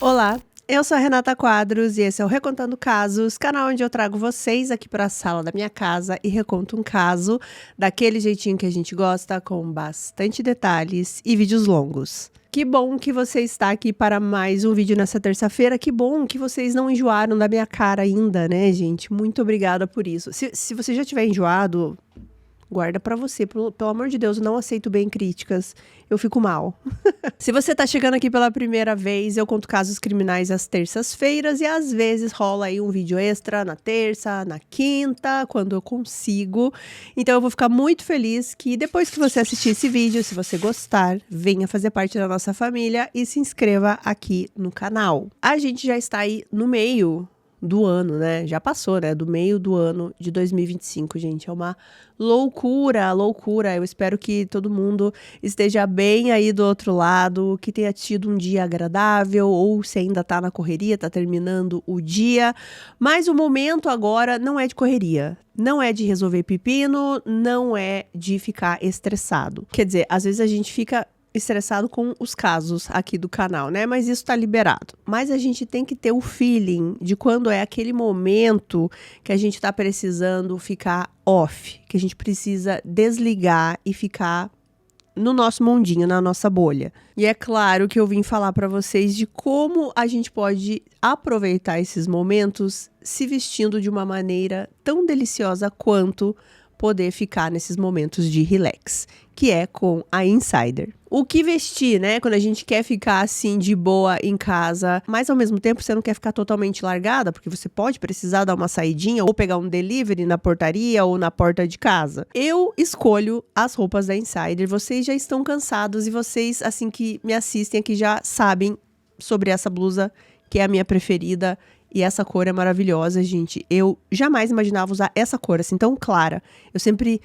Olá, eu sou a Renata Quadros e esse é o Recontando Casos, canal onde eu trago vocês aqui para a sala da minha casa e reconto um caso daquele jeitinho que a gente gosta, com bastante detalhes e vídeos longos. Que bom que você está aqui para mais um vídeo nessa terça-feira. Que bom que vocês não enjoaram da minha cara ainda, né, gente? Muito obrigada por isso. Se você já tiver enjoado, guarda pra você, pelo amor de Deus, eu não aceito bem críticas, eu fico mal. Se você tá chegando aqui pela primeira vez, eu conto casos criminais às terças-feiras e às vezes rola aí um vídeo extra na terça, na quinta, quando eu consigo. Então eu vou ficar muito feliz que depois que você assistir esse vídeo, se você gostar, venha fazer parte da nossa família e se inscreva aqui no canal. A gente já está aí no meio do ano, né? Já passou, né? Do meio do ano de 2025, gente. É uma loucura, loucura. Eu espero que todo mundo esteja bem aí do outro lado, que tenha tido um dia agradável, ou se ainda tá na correria, tá terminando o dia. Mas o momento agora não é de correria. Não é de resolver pepino, não é de ficar estressado. Quer dizer, às vezes a gente fica estressado com os casos aqui do canal, né? Mas isso tá liberado. Mas a gente tem que ter o feeling de quando é aquele momento que a gente tá precisando ficar off, que a gente precisa desligar e ficar no nosso mundinho, na nossa bolha. E é claro que eu vim falar para vocês de como a gente pode aproveitar esses momentos se vestindo de uma maneira tão deliciosa quanto poder ficar nesses momentos de relax, que é com a Insider. O que vestir, né, quando a gente quer ficar assim de boa em casa, mas ao mesmo tempo você não quer ficar totalmente largada, porque você pode precisar dar uma saidinha ou pegar um delivery na portaria ou na porta de casa. Eu escolho as roupas da Insider, vocês já estão cansados e vocês, assim que me assistem aqui, já sabem sobre essa blusa, que é a minha preferida. E essa cor é maravilhosa, gente. Eu jamais imaginava usar essa cor, assim, tão clara. Eu sempre,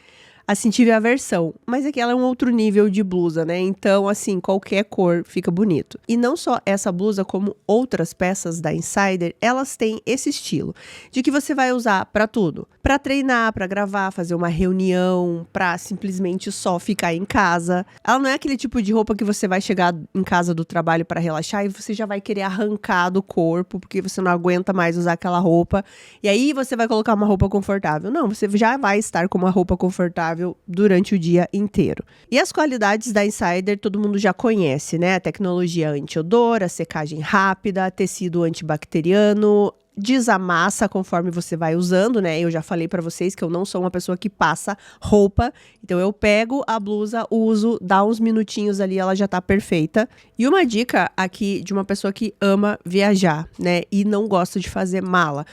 assim, tive aversão. Mas é que ela é um outro nível de blusa, né? Então, assim, qualquer cor fica bonito. E não só essa blusa, como outras peças da Insider, elas têm esse estilo. De que você vai usar pra tudo. Pra treinar, pra gravar, fazer uma reunião, pra simplesmente só ficar em casa. Ela não é aquele tipo de roupa que você vai chegar em casa do trabalho pra relaxar e você já vai querer arrancar do corpo, porque você não aguenta mais usar aquela roupa. E aí você vai colocar uma roupa confortável. Não, você já vai estar com uma roupa confortável durante o dia inteiro. E as qualidades da Insider todo mundo já conhece, né? A tecnologia anti-odor, a secagem rápida, tecido antibacteriano, desamassa conforme você vai usando, né? Eu já falei pra vocês que eu não sou uma pessoa que passa roupa, então eu pego a blusa, uso, dá uns minutinhos ali, ela já tá perfeita. E uma dica aqui de uma pessoa que ama viajar, né? E não gosta de fazer mala.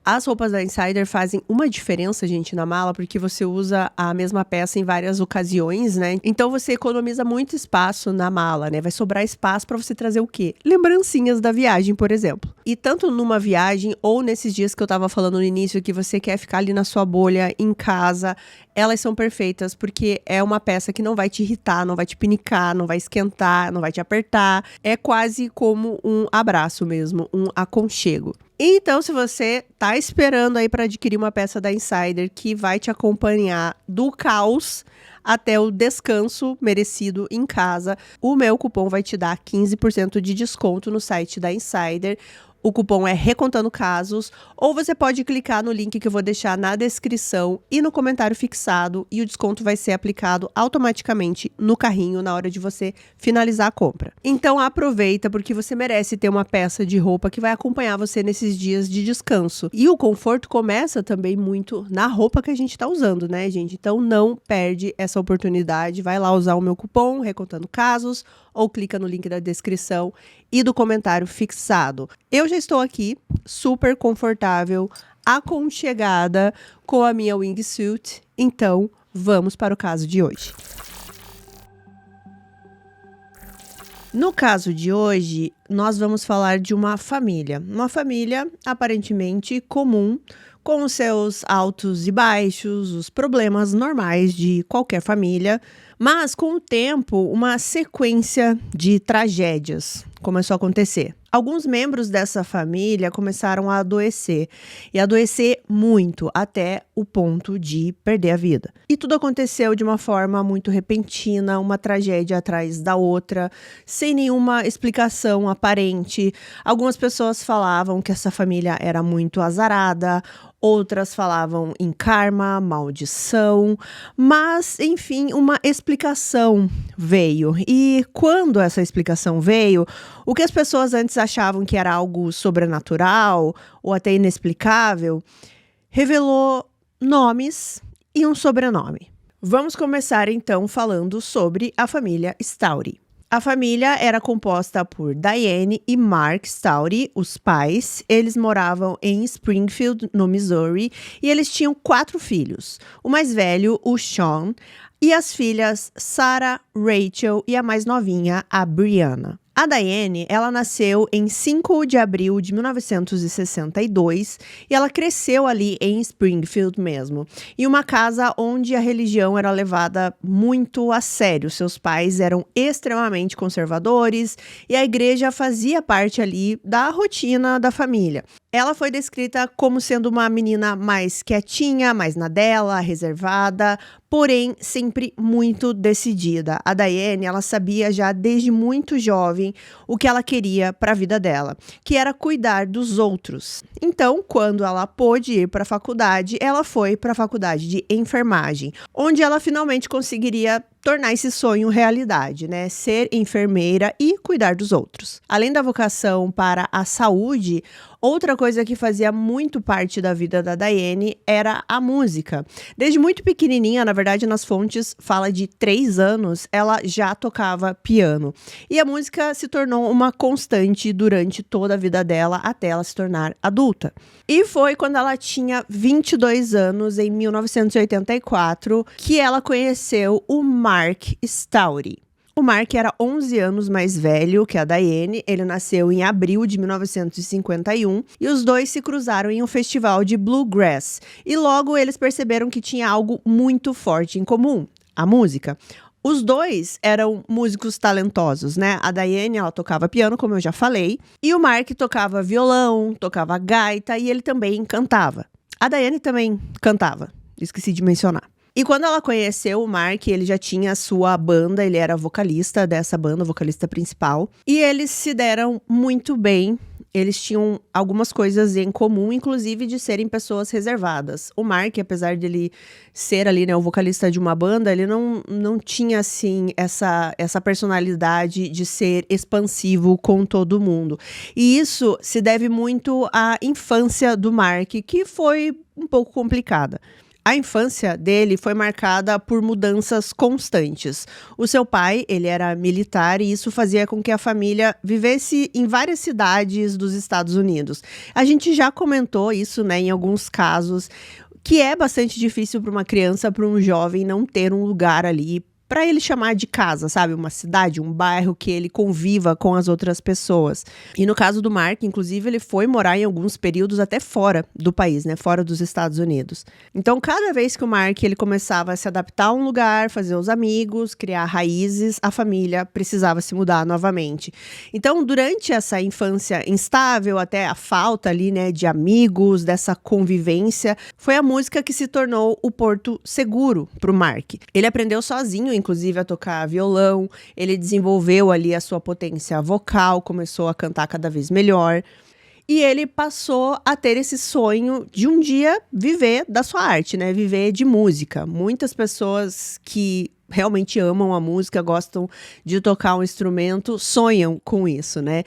As roupas da Insider fazem uma diferença, gente, na mala, porque você usa a mesma peça em várias ocasiões, né? Então você economiza muito espaço na mala, né? Vai sobrar espaço para você trazer o quê? Lembrancinhas da viagem, por exemplo. E tanto numa viagem ou nesses dias que eu tava falando no início, que você quer ficar ali na sua bolha, em casa, elas são perfeitas, porque é uma peça que não vai te irritar, não vai te pinicar, não vai esquentar, não vai te apertar. É quase como um abraço mesmo, um aconchego. Então, se você tá esperando aí para adquirir uma peça da Insider que vai te acompanhar do caos até o descanso merecido em casa, o meu cupom vai te dar 15% de desconto no site da Insider. O cupom é Recontando Casos, ou você pode clicar no link que eu vou deixar na descrição e no comentário fixado, e o desconto vai ser aplicado automaticamente no carrinho na hora de você finalizar a compra. Então aproveita, porque você merece ter uma peça de roupa que vai acompanhar você nesses dias de descanso. E o conforto começa também muito na roupa que a gente tá usando, né, gente? Então não perde essa oportunidade, vai lá usar o meu cupom Recontando Casos, ou clica no link da descrição e do comentário fixado. Eu já estou aqui, super confortável, aconchegada, com a minha wingsuit, então vamos para o caso de hoje. No caso de hoje, nós vamos falar de uma família aparentemente comum, com os seus altos e baixos, os problemas normais de qualquer família, mas com o tempo, uma sequência de tragédias começou a acontecer. Alguns membros dessa família começaram a adoecer, e adoecer muito, até o ponto de perder a vida. E tudo aconteceu de uma forma muito repentina, uma tragédia atrás da outra, sem nenhuma explicação aparente. Algumas pessoas falavam que essa família era muito azarada, outras falavam em karma, maldição, mas, enfim, uma explicação veio. E quando essa explicação veio, o que as pessoas antes achavam que era algo sobrenatural ou até inexplicável, revelou nomes e um sobrenome. Vamos começar então falando sobre a família Stoury. A família era composta por Diane e Mark Stoury, os pais. Eles moravam em Springfield, no Missouri, e eles tinham 4 filhos. O mais velho, o Sean, e as filhas Sarah, Rachel e a mais novinha, a Brianna. A Diane, ela nasceu em 5 de abril de 1962 e ela cresceu ali em Springfield mesmo, em uma casa onde a religião era levada muito a sério. Seus pais eram extremamente conservadores e a igreja fazia parte ali da rotina da família. Ela foi descrita como sendo uma menina mais quietinha, mais na dela, reservada, porém sempre muito decidida. A Diane, ela sabia já desde muito jovem o que ela queria para a vida dela, que era cuidar dos outros. Então, quando ela pôde ir para a faculdade, ela foi para a faculdade de enfermagem, onde ela finalmente conseguiria tornar esse sonho realidade, né? Ser enfermeira e cuidar dos outros. Além da vocação para a saúde, outra coisa que fazia muito parte da vida da Diane era a música. Desde muito pequenininha, na verdade, nas fontes fala de 3 anos, ela já tocava piano. E a música se tornou uma constante durante toda a vida dela, até ela se tornar adulta. E foi quando ela tinha 22 anos, em 1984, que ela conheceu o Mark Stoury. O Mark era 11 anos mais velho que a Diane, ele nasceu em abril de 1951 e os dois se cruzaram em um festival de bluegrass. E logo eles perceberam que tinha algo muito forte em comum, a música. Os dois eram músicos talentosos, né? A Diane, ela tocava piano, como eu já falei, e o Mark tocava violão, tocava gaita e ele também cantava. A Diane também cantava, esqueci de mencionar. E quando ela conheceu o Mark, ele já tinha a sua banda, ele era vocalista dessa banda, vocalista principal. E eles se deram muito bem, eles tinham algumas coisas em comum, inclusive de serem pessoas reservadas. O Mark, apesar de ele ser ali, né, o vocalista de uma banda, ele não tinha, assim, essa personalidade de ser expansivo com todo mundo. E isso se deve muito à infância do Mark, que foi um pouco complicada. A infância dele foi marcada por mudanças constantes. O seu pai, ele era militar e isso fazia com que a família vivesse em várias cidades dos Estados Unidos. A gente já comentou isso, né, em alguns casos, que é bastante difícil para uma criança, para um jovem não ter um lugar ali para ele chamar de casa, sabe? Uma cidade, um bairro que ele conviva com as outras pessoas. E no caso do Mark, inclusive, ele foi morar em alguns períodos até fora do país, né? Fora dos Estados Unidos. Então, cada vez que o Mark ele começava a se adaptar a um lugar, fazer os amigos, criar raízes, a família precisava se mudar novamente. Então, durante essa infância instável, até a falta ali, né, de amigos, dessa convivência, foi a música que se tornou o porto seguro para o Mark. Ele aprendeu sozinho, inclusive, a tocar violão, ele desenvolveu ali a sua potência vocal, começou a cantar cada vez melhor. E ele passou a ter esse sonho de um dia viver da sua arte, né? Viver de música. Muitas pessoas que realmente amam a música, gostam de tocar um instrumento, sonham com isso, né?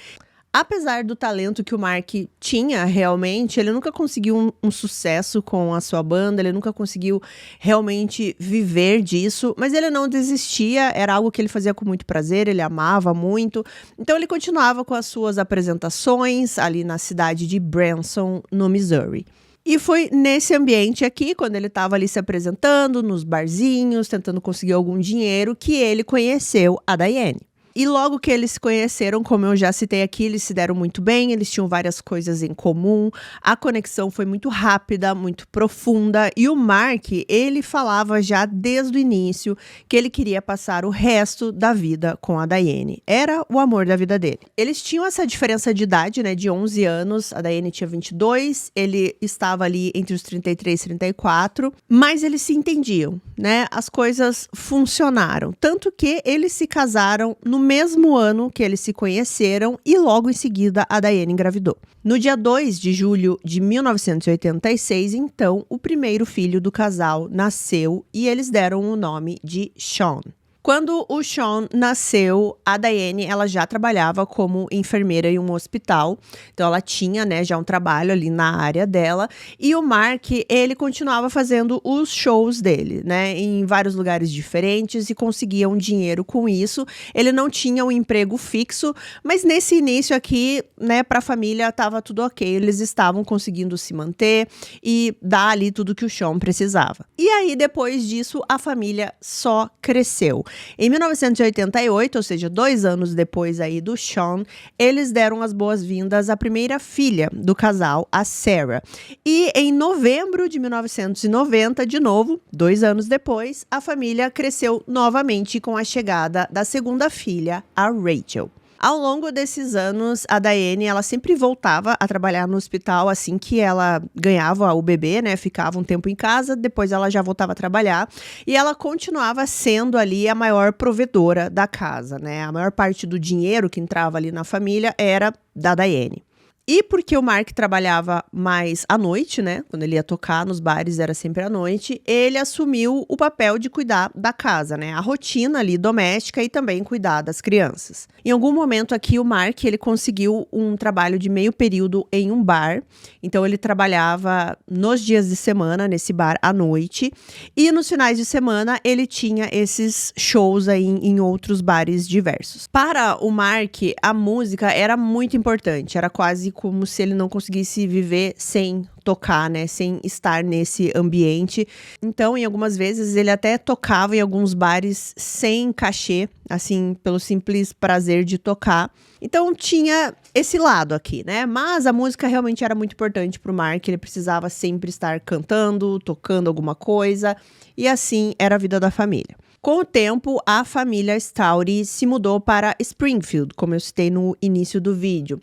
Apesar do talento que o Mark tinha realmente, ele nunca conseguiu um sucesso com a sua banda, ele nunca conseguiu realmente viver disso, mas ele não desistia, era algo que ele fazia com muito prazer, ele amava muito, então ele continuava com as suas apresentações ali na cidade de Branson, no Missouri. E foi nesse ambiente aqui, quando ele estava ali se apresentando, nos barzinhos, tentando conseguir algum dinheiro, que ele conheceu a Diane. E logo que eles se conheceram, como eu já citei aqui, eles se deram muito bem, eles tinham várias coisas em comum, a conexão foi muito rápida, muito profunda, e o Mark, ele falava já desde o início que ele queria passar o resto da vida com a Diane. Era o amor da vida dele. Eles tinham essa diferença de idade, né, de 11 anos, a Diane tinha 22, ele estava ali entre os 33 e 34, mas eles se entendiam, né, as coisas funcionaram, tanto que eles se casaram no mesmo ano que eles se conheceram e logo em seguida a Diane engravidou. No dia 2 de julho de 1986, então, o primeiro filho do casal nasceu e eles deram o nome de Sean. Quando o Sean nasceu, a Diane, ela já trabalhava como enfermeira em um hospital. Então, ela tinha, né, já um trabalho ali na área dela. E o Mark, ele continuava fazendo os shows dele, né, em vários lugares diferentes e conseguia um dinheiro com isso. Ele não tinha um emprego fixo, mas nesse início aqui, né, para a família estava tudo ok. Eles estavam conseguindo se manter e dar ali tudo que o Sean precisava. E aí, depois disso, a família só cresceu. Em 1988, ou seja, 2 anos depois aí do Sean, eles deram as boas-vindas à primeira filha do casal, a Sarah. E em novembro de 1990, de novo, 2 anos depois, a família cresceu novamente com a chegada da segunda filha, a Rachel. Ao longo desses anos, a Diane, ela sempre voltava a trabalhar no hospital assim que ela ganhava o bebê, né? Ficava um tempo em casa, depois ela já voltava a trabalhar. E ela continuava sendo ali a maior provedora da casa, né? A maior parte do dinheiro que entrava ali na família era da Diane. E porque o Mark trabalhava mais à noite, né? Quando ele ia tocar nos bares era sempre à noite, ele assumiu o papel de cuidar da casa, né? A rotina ali doméstica e também cuidar das crianças. Em algum momento aqui o Mark, ele conseguiu um trabalho de meio período em um bar. Então ele trabalhava nos dias de semana nesse bar à noite e nos finais de semana ele tinha esses shows aí em outros bares diversos. Para o Mark, a música era muito importante, era quase como se ele não conseguisse viver sem tocar, né, sem estar nesse ambiente. Então, em algumas vezes, ele até tocava em alguns bares sem cachê, assim, pelo simples prazer de tocar. Então, tinha esse lado aqui, né, mas a música realmente era muito importante pro Mark, ele precisava sempre estar cantando, tocando alguma coisa, e assim era a vida da família. Com o tempo, a família Stoury se mudou para Springfield, como eu citei no início do vídeo.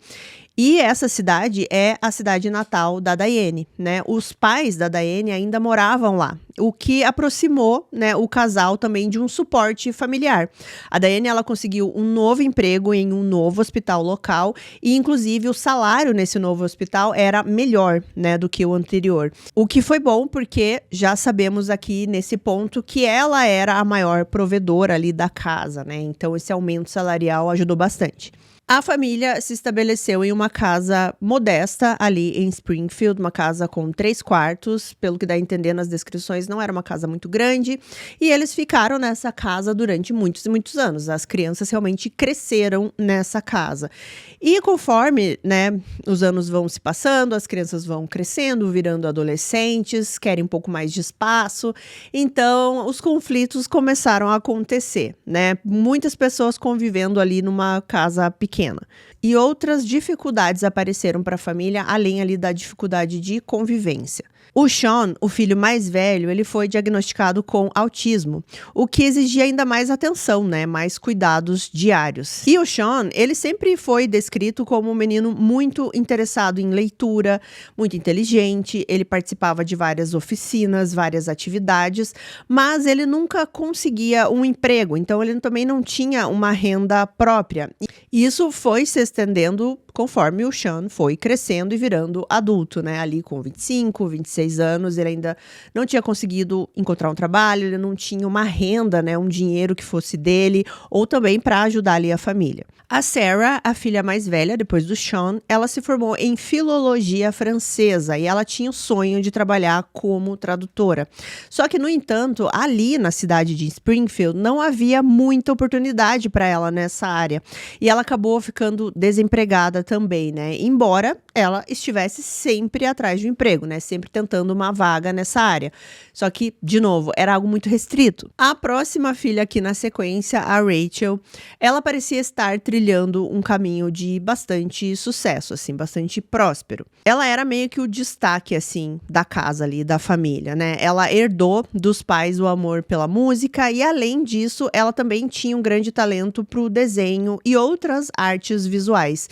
E essa cidade é a cidade natal da Diane, né? Os pais da Diane ainda moravam lá, o que aproximou, né, o casal também de um suporte familiar. A Diane, ela conseguiu um novo emprego em um novo hospital local e, inclusive, o salário nesse novo hospital era melhor, né, do que o anterior. O que foi bom porque já sabemos aqui nesse ponto que ela era a maior provedora ali da casa, né? Então, esse aumento salarial ajudou bastante. A família se estabeleceu em uma casa modesta ali em Springfield, uma casa com 3 quartos, pelo que dá a entender nas descrições, não era uma casa muito grande, e eles ficaram nessa casa durante muitos e muitos anos. As crianças realmente cresceram nessa casa. E conforme, né, os anos vão se passando, as crianças vão crescendo, virando adolescentes, querem um pouco mais de espaço, então os conflitos começaram a acontecer, né? Muitas pessoas convivendo ali numa casa pequena. E outras dificuldades apareceram para a família, além ali da dificuldade de convivência. O Sean, o filho mais velho, ele foi diagnosticado com autismo, o que exigia ainda mais atenção, né? Mais cuidados diários. E o Sean, ele sempre foi descrito como um menino muito interessado em leitura, muito inteligente, ele participava de várias oficinas, várias atividades, mas ele nunca conseguia um emprego, então ele também não tinha uma renda própria. E isso foi se estendendo conforme o Sean foi crescendo e virando adulto, né? Ali com 25, 26 anos, ele ainda não tinha conseguido encontrar um trabalho, ele não tinha uma renda, né? Um dinheiro que fosse dele, ou também para ajudar ali a família. A Sarah, a filha mais velha, depois do Sean, ela se formou em filologia francesa e ela tinha o sonho de trabalhar como tradutora. Só que, no entanto, ali na cidade de Springfield, não havia muita oportunidade para ela nessa área. E ela acabou ficando desempregada também, né? Embora ela estivesse sempre atrás de um emprego, né? Sempre tentando disputando uma vaga nessa área. Só que, de novo, era algo muito restrito. A próxima filha aqui na sequência, a Rachel, ela parecia estar trilhando um caminho de bastante sucesso, assim, bastante próspero. Ela era meio que o destaque, assim, da casa ali, da família, né? Ela herdou dos pais o amor pela música e, além disso, ela também tinha um grande talento pro desenho e outras artes visuais.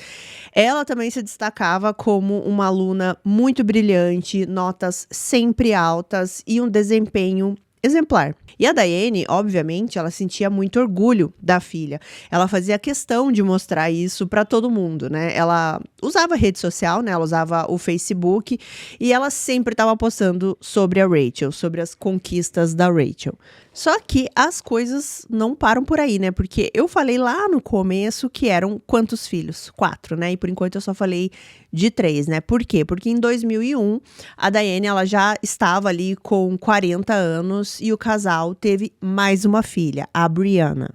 Ela também se destacava como uma aluna muito brilhante, notas sempre altas e um desempenho exemplar. E a Diane, obviamente, ela sentia muito orgulho da filha. Ela fazia questão de mostrar isso para todo mundo, né? Ela usava rede social, né? Ela usava o Facebook e ela sempre estava postando sobre a Rachel, sobre as conquistas da Rachel. Só que as coisas não param por aí, né? Porque eu falei lá no começo que eram quantos filhos? 4, né? E por enquanto eu só falei de 3, né? Por quê? Porque em 2001, a Diane, ela já estava ali com 40 anos e o casal teve mais uma filha, a Brianna.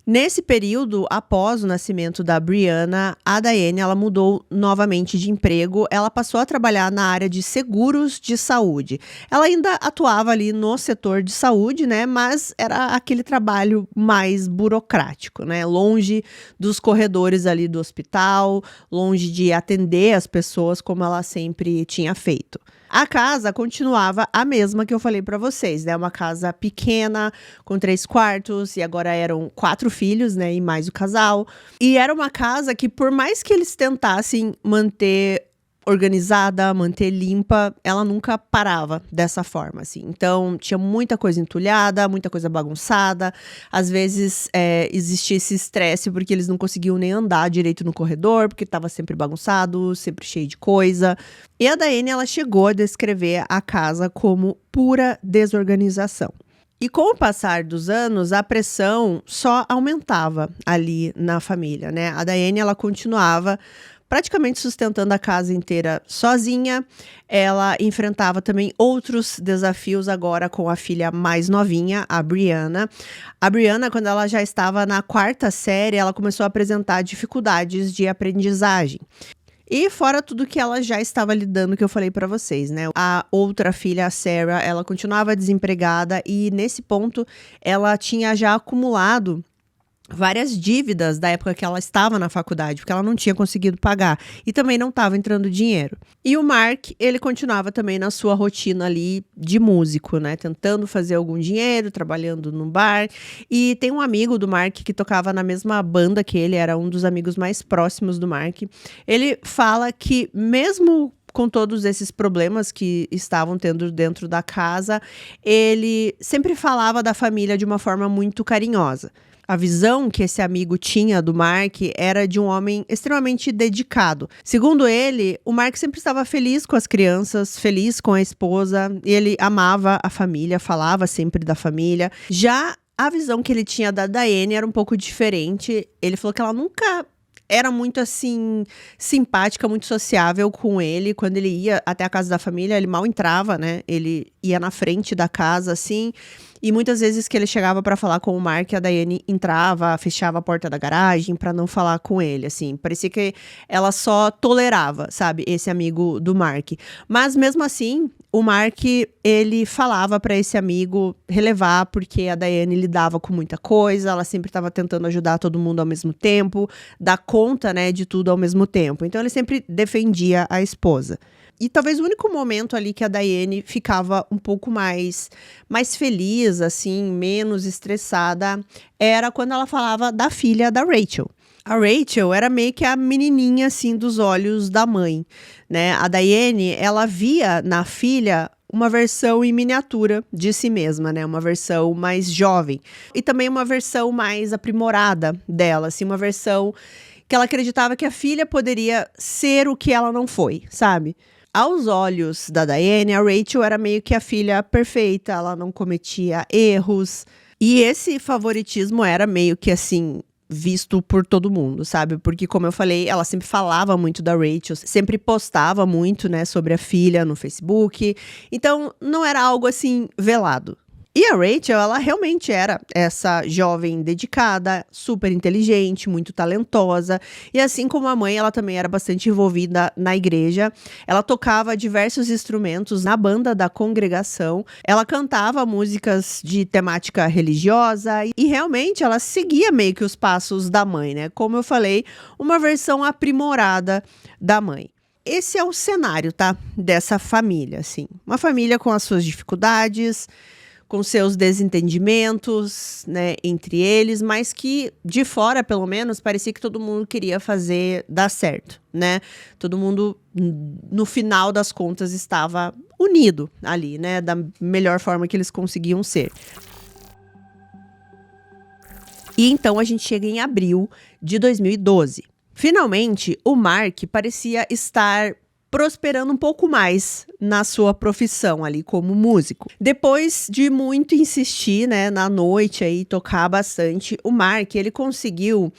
Nesse período, após o nascimento da Brianna, a Diane, ela mudou novamente de emprego. Ela passou a trabalhar na área de seguros de saúde. Ela ainda atuava ali no setor de saúde, né? Mas era aquele trabalho mais burocrático, né? Longe dos corredores ali do hospital, longe de atender as pessoas como ela sempre tinha feito. A casa continuava a mesma que eu falei para vocês, né? Uma casa pequena, com 3 quartos, e agora eram 4 filhos, né? E mais o casal. E era uma casa que, por mais que eles tentassem manter organizada, manter limpa, ela nunca parava dessa forma, assim. Então, tinha muita coisa entulhada, muita coisa bagunçada. Às vezes, existia esse estresse porque eles não conseguiam nem andar direito no corredor, porque estava sempre bagunçado, sempre cheio de coisa. E a Diane, ela chegou a descrever a casa como pura desorganização. E com o passar dos anos, a pressão só aumentava ali na família, né? A Diane, ela continuava praticamente sustentando a casa inteira sozinha. Ela enfrentava também outros desafios agora com a filha mais novinha, a Brianna. A Brianna, quando ela já estava na 4ª série, ela começou a apresentar dificuldades de aprendizagem. E fora tudo que ela já estava lidando, que eu falei pra vocês, né? A outra filha, a Sarah, ela continuava desempregada e nesse ponto ela tinha já acumulado várias dívidas da época que ela estava na faculdade, porque ela não tinha conseguido pagar e também não estava entrando dinheiro. E o Mark, ele continuava também na sua rotina ali de músico, né? Tentando fazer algum dinheiro, trabalhando num bar. E tem um amigo do Mark que tocava na mesma banda que ele, era um dos amigos mais próximos do Mark. Ele fala que mesmo com todos esses problemas que estavam tendo dentro da casa, ele sempre falava da família de uma forma muito carinhosa. A visão que esse amigo tinha do Mark era de um homem extremamente dedicado. Segundo ele, o Mark sempre estava feliz com as crianças, feliz com a esposa, e ele amava a família, falava sempre da família. Já a visão que ele tinha da Diane era um pouco diferente. Ele falou que ela nunca era muito, assim, simpática, muito sociável com ele. Quando ele ia até a casa da família, ele mal entrava, né? Ele ia na frente da casa, assim. E muitas vezes que ele chegava pra falar com o Mark, a Diane entrava, fechava a porta da garagem pra não falar com ele, assim. Parecia que ela só tolerava, sabe, esse amigo do Mark. Mas mesmo assim, o Mark, ele falava pra esse amigo relevar, porque a Diane lidava com muita coisa, ela sempre estava tentando ajudar todo mundo ao mesmo tempo, dar conta, né, de tudo ao mesmo tempo. Então ele sempre defendia a esposa. E talvez o único momento ali que a Diane ficava um pouco mais feliz, assim, menos estressada, era quando ela falava da filha da Rachel. A Rachel era meio que a menininha, assim, dos olhos da mãe, né? A Diane, ela via na filha uma versão em miniatura de si mesma, né? Uma versão mais jovem. E também uma versão mais aprimorada dela, assim, uma versão que ela acreditava que a filha poderia ser o que ela não foi, sabe? Aos olhos da Diane, a Rachel era meio que a filha perfeita, ela não cometia erros. E esse favoritismo era meio que assim, visto por todo mundo, sabe? Porque, como eu falei, ela sempre falava muito da Rachel, sempre postava muito, né, sobre a filha no Facebook. Então, não era algo assim velado. E a Rachel, ela realmente era essa jovem dedicada, super inteligente, muito talentosa. E assim como a mãe, ela também era bastante envolvida na igreja. Ela tocava diversos instrumentos na banda da congregação. Ela cantava músicas de temática religiosa e realmente ela seguia meio que os passos da mãe, né? Como eu falei, uma versão aprimorada da mãe. Esse é o cenário, tá? Dessa família, assim. Uma família com as suas dificuldades, com seus desentendimentos, né, entre eles, mas que de fora, pelo menos, parecia que todo mundo queria fazer dar certo, né? Todo mundo, no final das contas, estava unido ali, né, da melhor forma que eles conseguiam ser. E então a gente chega em abril de 2012. Finalmente, o Mark parecia estar prosperando um pouco mais na sua profissão ali como músico. Depois de muito insistir, né, na noite aí, tocar bastante, o Mark, ele conseguiu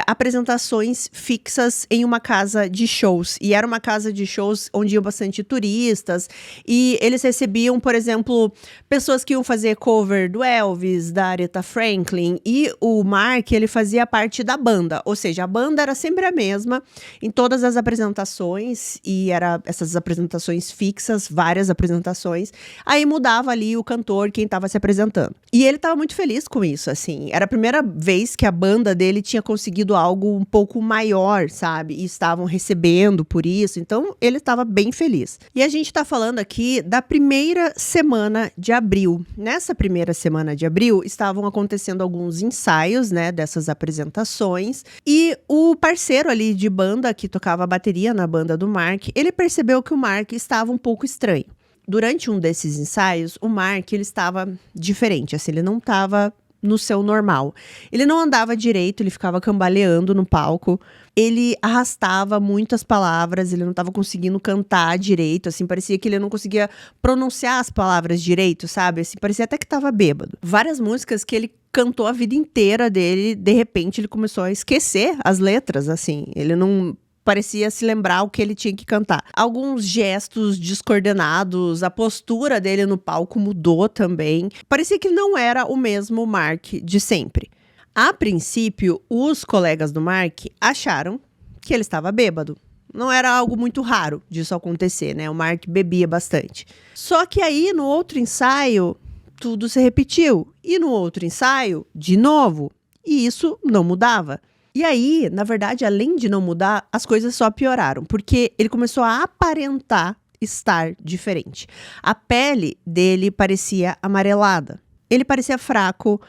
apresentações fixas em uma casa de shows. E era uma casa de shows onde iam bastante turistas. E eles recebiam, por exemplo, pessoas que iam fazer cover do Elvis, da Aretha Franklin. E o Mark, ele fazia parte da banda. Ou seja, a banda era sempre a mesma em todas as apresentações. E era essas apresentações fixas, várias apresentações. Aí mudava ali o cantor, quem estava se apresentando. E ele estava muito feliz com isso, assim. Era a primeira vez que a banda dele tinha conseguido algo um pouco maior, sabe? E estavam recebendo por isso. Então, ele estava bem feliz. E a gente está falando aqui da primeira semana de abril. Nessa primeira semana de abril, estavam acontecendo alguns ensaios, né, dessas apresentações. E o parceiro ali de banda, que tocava a bateria na banda do Mark, ele percebeu que o Mark estava um pouco estranho. Durante um desses ensaios, o Mark, ele estava diferente, assim, ele não estava no seu normal. Ele não andava direito, ele ficava cambaleando no palco, ele arrastava muitas palavras, ele não estava conseguindo cantar direito, assim, parecia que ele não conseguia pronunciar as palavras direito, sabe? Assim, parecia até que estava bêbado. Várias músicas que ele cantou a vida inteira dele, de repente ele começou a esquecer as letras, assim, ele não parecia se lembrar o que ele tinha que cantar. Alguns gestos descoordenados, a postura dele no palco mudou também. Parecia que não era o mesmo Mark de sempre. A princípio, os colegas do Mark acharam que ele estava bêbado. Não era algo muito raro disso acontecer, né? O Mark bebia bastante. Só que aí, no outro ensaio, tudo se repetiu. E no outro ensaio, de novo. E isso não mudava. E aí, na verdade, além de não mudar, as coisas só pioraram, porque ele começou a aparentar estar diferente. A pele dele parecia amarelada. Ele parecia fraco,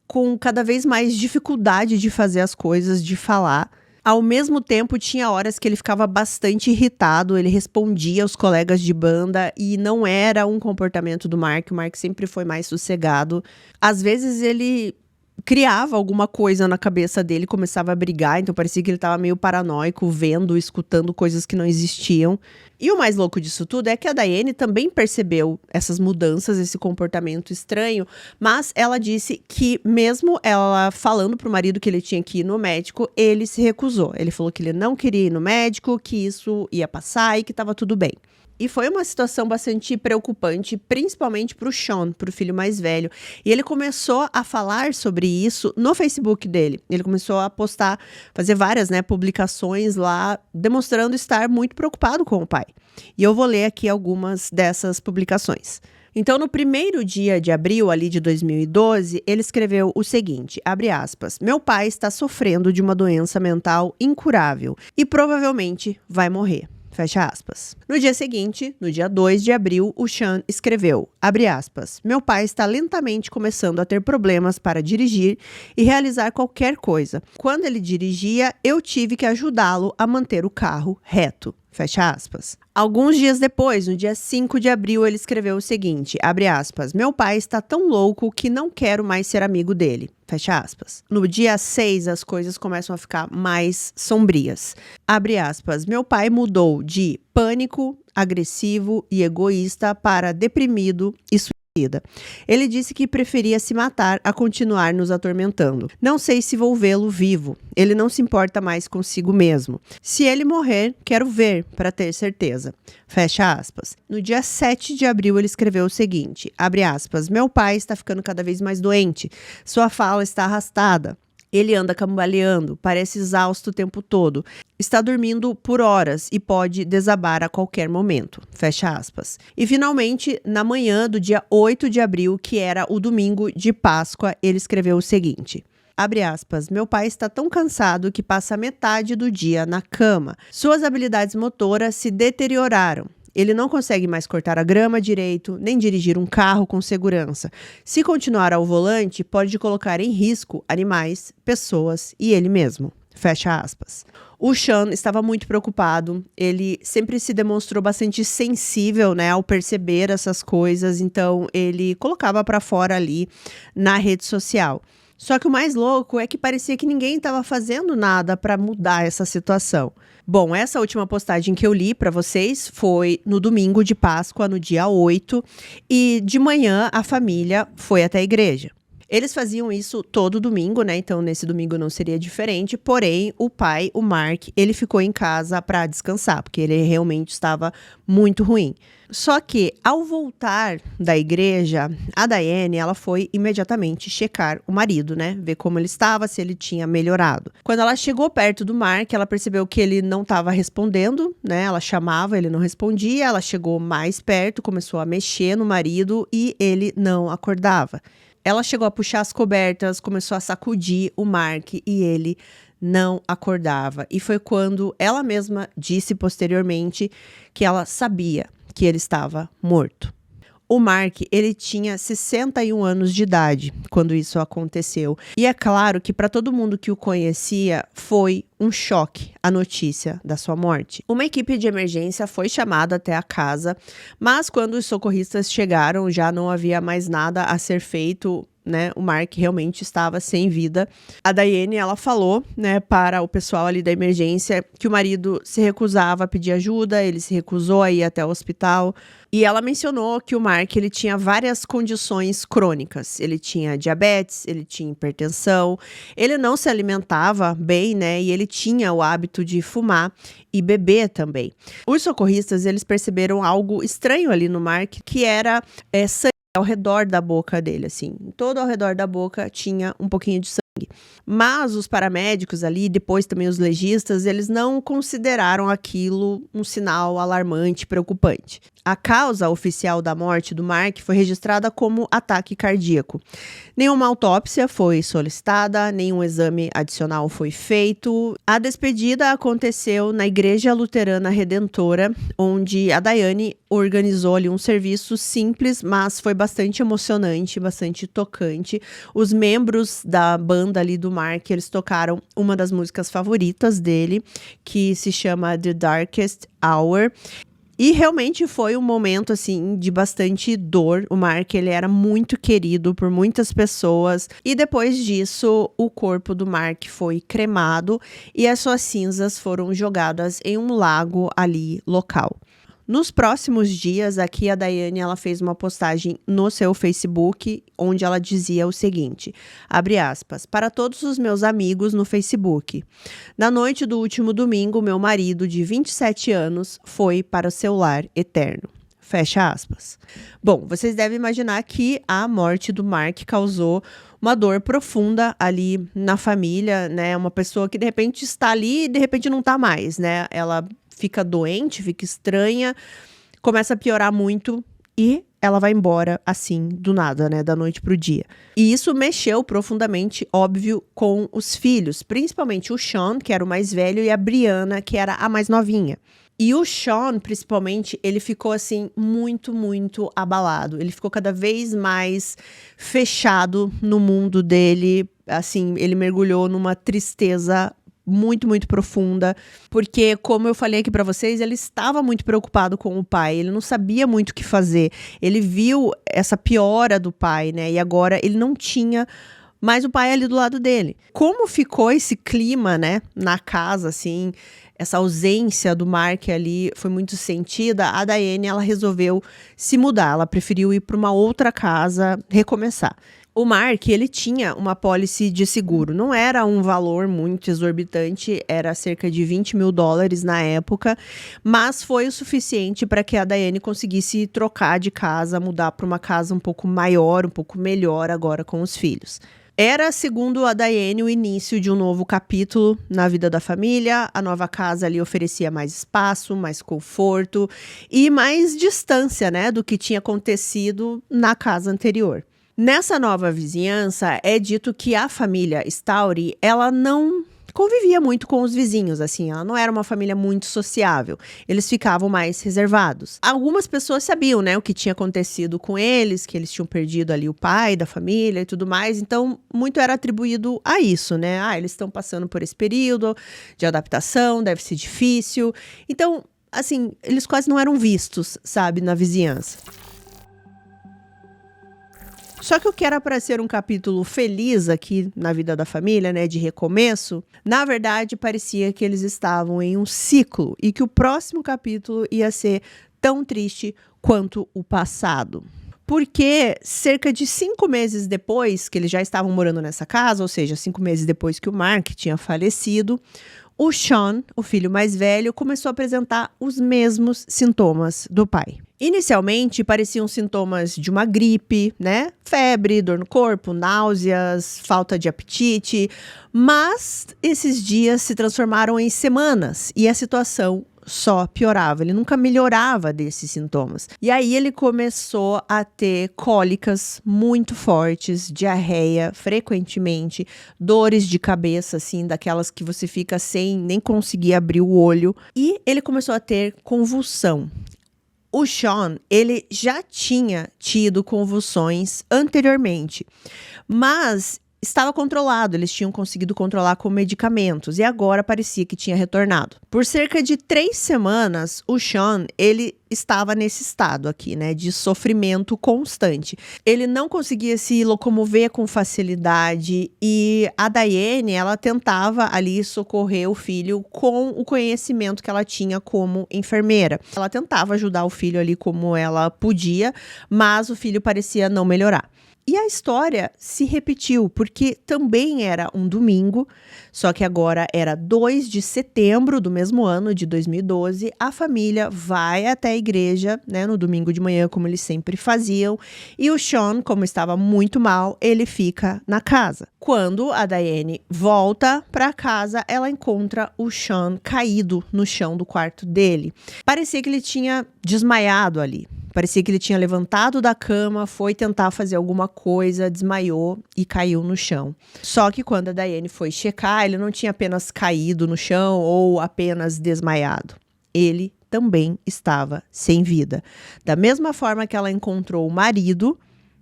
com cada vez mais dificuldade de fazer as coisas, de falar. Ao mesmo tempo, tinha horas que ele ficava bastante irritado, ele respondia aos colegas de banda e não era um comportamento do Mark. O Mark sempre foi mais sossegado. Às vezes ele criava alguma coisa na cabeça dele, começava a brigar, então parecia que ele estava meio paranoico, vendo, escutando coisas que não existiam. E o mais louco disso tudo é que a Diane também percebeu essas mudanças, esse comportamento estranho, mas ela disse que mesmo ela falando pro marido que ele tinha que ir no médico, ele se recusou. Ele falou que ele não queria ir no médico, que isso ia passar e que estava tudo bem. E foi uma situação bastante preocupante, principalmente para o Sean, para o filho mais velho. E ele começou a falar sobre isso no Facebook dele. Ele começou a postar, fazer várias, né, publicações lá, demonstrando estar muito preocupado com o pai. E eu vou ler aqui algumas dessas publicações. Então, no primeiro dia de abril, ali de 2012, ele escreveu o seguinte, abre aspas, meu pai está sofrendo de uma doença mental incurável e provavelmente vai morrer. Fecha aspas. No dia seguinte, no dia 2 de abril, o Sean escreveu, abre aspas, meu pai está lentamente começando a ter problemas para dirigir e realizar qualquer coisa. Quando ele dirigia, eu tive que ajudá-lo a manter o carro reto. Fecha aspas. Alguns dias depois, no dia 5 de abril, ele escreveu o seguinte, abre aspas, meu pai está tão louco que não quero mais ser amigo dele. Fecha aspas. No dia 6, as coisas começam a ficar mais sombrias. Abre aspas, meu pai mudou de pânico, agressivo e egoísta para deprimido e vida. Ele disse que preferia se matar a continuar nos atormentando. Não sei se vou vê-lo vivo. Ele não se importa mais consigo mesmo. Se ele morrer, quero ver, para ter certeza. Fecha aspas. No dia 7 de abril, ele escreveu o seguinte, abre aspas, meu pai está ficando cada vez mais doente. Sua fala está arrastada. Ele anda cambaleando, parece exausto o tempo todo. Está dormindo por horas e pode desabar a qualquer momento. Fecha aspas. E finalmente, na manhã do dia 8 de abril, que era o domingo de Páscoa, ele escreveu o seguinte. Abre aspas, meu pai está tão cansado que passa metade do dia na cama. Suas habilidades motoras se deterioraram. Ele não consegue mais cortar a grama direito, nem dirigir um carro com segurança. Se continuar ao volante, pode colocar em risco animais, pessoas e ele mesmo. Fecha aspas. O Sean estava muito preocupado, ele sempre se demonstrou bastante sensível, né, ao perceber essas coisas, então ele colocava para fora ali na rede social. Só que o mais louco é que parecia que ninguém estava fazendo nada para mudar essa situação. Bom, essa última postagem que eu li para vocês foi no domingo de Páscoa, no dia 8, e de manhã a família foi até a igreja. Eles faziam isso todo domingo, né? Então, nesse domingo não seria diferente. Porém, o pai, o Mark, ele ficou em casa para descansar, porque ele realmente estava muito ruim. Só que, ao voltar da igreja, a Diane, ela foi imediatamente checar o marido, né? Ver como ele estava, se ele tinha melhorado. Quando ela chegou perto do Mark, ela percebeu que ele não estava respondendo, né? Ela chamava, ele não respondia. Ela chegou mais perto, começou a mexer no marido e ele não acordava. Ela chegou a puxar as cobertas, começou a sacudir o Mark e ele não acordava. E foi quando ela mesma disse posteriormente que ela sabia que ele estava morto. O Mark, ele tinha 61 anos de idade quando isso aconteceu. E é claro que para todo mundo que o conhecia, foi um choque a notícia da sua morte. Uma equipe de emergência foi chamada até a casa, mas quando os socorristas chegaram, já não havia mais nada a ser feito, né? O Mark realmente estava sem vida. A Diane, ela falou, né, para o pessoal ali da emergência que o marido se recusava a pedir ajuda, ele se recusou a ir até o hospital. E ela mencionou que o Mark, ele tinha várias condições crônicas. Ele tinha diabetes, ele tinha hipertensão, ele não se alimentava bem, né? E ele tinha o hábito de fumar e beber também. Os socorristas, eles perceberam algo estranho ali no Mark, que era sangue ao redor da boca dele, assim. Todo ao redor da boca tinha um pouquinho de sangue. Mas os paramédicos ali, depois também os legistas, eles não consideraram aquilo um sinal alarmante, preocupante. A causa oficial da morte do Mark foi registrada como ataque cardíaco. Nenhuma autópsia foi solicitada, nenhum exame adicional foi feito. A despedida aconteceu na Igreja Luterana Redentora, onde a Diane organizou ali um serviço simples, mas foi bastante emocionante, bastante tocante. Os membros da banda ali do Mark, eles tocaram uma das músicas favoritas dele, que se chama The Darkest Hour. E realmente foi um momento, assim, de bastante dor. O Mark, ele era muito querido por muitas pessoas. E depois disso, o corpo do Mark foi cremado e as suas cinzas foram jogadas em um lago ali local. Nos próximos dias, aqui a Diane, ela fez uma postagem no seu Facebook, onde ela dizia o seguinte, abre aspas, para todos os meus amigos no Facebook. Na noite do último domingo, meu marido, de 27 anos, foi para o seu lar eterno. Fecha aspas. Bom, vocês devem imaginar que a morte do Mark causou uma dor profunda ali na família, né? Uma pessoa que de repente está ali e de repente não está mais, né? Ela fica doente, fica estranha, começa a piorar muito e ela vai embora assim, do nada, né, da noite pro dia. E isso mexeu profundamente, óbvio, com os filhos, principalmente o Sean, que era o mais velho, e a Brianna, que era a mais novinha. E o Sean, principalmente, ele ficou, assim, muito, muito abalado. Ele ficou cada vez mais fechado no mundo dele, assim, ele mergulhou numa tristeza muito, muito profunda, porque, como eu falei aqui pra vocês, ele estava muito preocupado com o pai, ele não sabia muito o que fazer, ele viu essa piora do pai, né, e agora ele não tinha mais o pai ali do lado dele. Como ficou esse clima, né, na casa, assim, essa ausência do Mark ali foi muito sentida, a Diane, ela resolveu se mudar. Ela preferiu ir para uma outra casa, recomeçar. O Mark, ele tinha uma pólice de seguro. Não era um valor muito exorbitante, era cerca de $20.000 na época, mas foi o suficiente para que a Diane conseguisse trocar de casa, mudar para uma casa um pouco maior, um pouco melhor agora com os filhos. Era, segundo a Diane, o início de um novo capítulo na vida da família. A nova casa ali oferecia mais espaço, mais conforto e mais distância, né, do que tinha acontecido na casa anterior. Nessa nova vizinhança, é dito que a família Staury, ela não convivia muito com os vizinhos, assim, ela não era uma família muito sociável, eles ficavam mais reservados. Algumas pessoas sabiam, né, o que tinha acontecido com eles, que eles tinham perdido ali o pai da família e tudo mais, então muito era atribuído a isso, né, eles estão passando por esse período de adaptação, deve ser difícil, então, assim, eles quase não eram vistos, sabe, na vizinhança. Só que o que era para ser um capítulo feliz aqui na vida da família, né, de recomeço, na verdade parecia que eles estavam em um ciclo e que o próximo capítulo ia ser tão triste quanto o passado. Porque cerca de 5 meses depois que eles já estavam morando nessa casa, ou seja, 5 meses depois que o Mark tinha falecido, o Sean, o filho mais velho, começou a apresentar os mesmos sintomas do pai. Inicialmente, pareciam sintomas de uma gripe, né? Febre, dor no corpo, náuseas, falta de apetite. Mas esses dias se transformaram em semanas e a situação só piorava. Ele nunca melhorava desses sintomas. E aí ele começou a ter cólicas muito fortes, diarreia frequentemente, dores de cabeça, assim, daquelas que você fica sem nem conseguir abrir o olho. E ele começou a ter convulsão. O Sean, ele já tinha tido convulsões anteriormente, mas estava controlado, eles tinham conseguido controlar com medicamentos e agora parecia que tinha retornado. Por cerca de 3 semanas, o Sean, ele estava nesse estado aqui, né, de sofrimento constante. Ele não conseguia se locomover com facilidade e a Diane, ela tentava ali socorrer o filho com o conhecimento que ela tinha como enfermeira. Ela tentava ajudar o filho ali como ela podia, mas o filho parecia não melhorar. E a história se repetiu, porque também era um domingo, só que agora era 2 de setembro do mesmo ano, de 2012. A família vai até a igreja, né, no domingo de manhã, como eles sempre faziam. E o Sean, como estava muito mal, ele fica na casa. Quando a Diane volta para casa, ela encontra o Sean caído no chão do quarto dele. Parecia que ele tinha desmaiado ali. Parecia que ele tinha levantado da cama, foi tentar fazer alguma coisa, desmaiou e caiu no chão. Só que quando a Diane foi checar, ele não tinha apenas caído no chão ou apenas desmaiado. Ele também estava sem vida. Da mesma forma que ela encontrou o marido,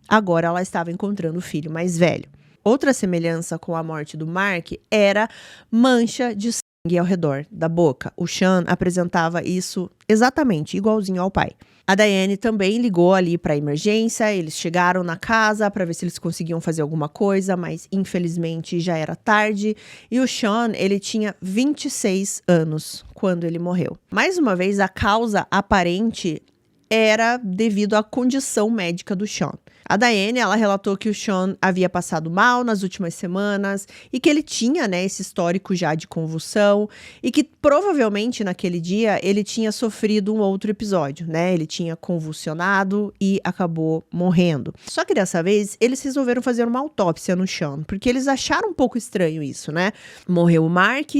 agora ela estava encontrando o filho mais velho. Outra semelhança com a morte do Mark era mancha de sangue ao redor da boca. O Sean apresentava isso exatamente igualzinho ao pai. A Diane também ligou ali para a emergência, eles chegaram na casa para ver se eles conseguiam fazer alguma coisa, mas infelizmente já era tarde. E o Sean, ele tinha 26 anos quando ele morreu. Mais uma vez, a causa aparente era devido à condição médica do Sean. A Diane, ela relatou que o Sean havia passado mal nas últimas semanas e que ele tinha, né, esse histórico já de convulsão e que provavelmente naquele dia ele tinha sofrido um outro episódio, né? Ele tinha convulsionado e acabou morrendo. Só que dessa vez eles resolveram fazer uma autópsia no Sean, porque eles acharam um pouco estranho isso, né? Morreu o Mark.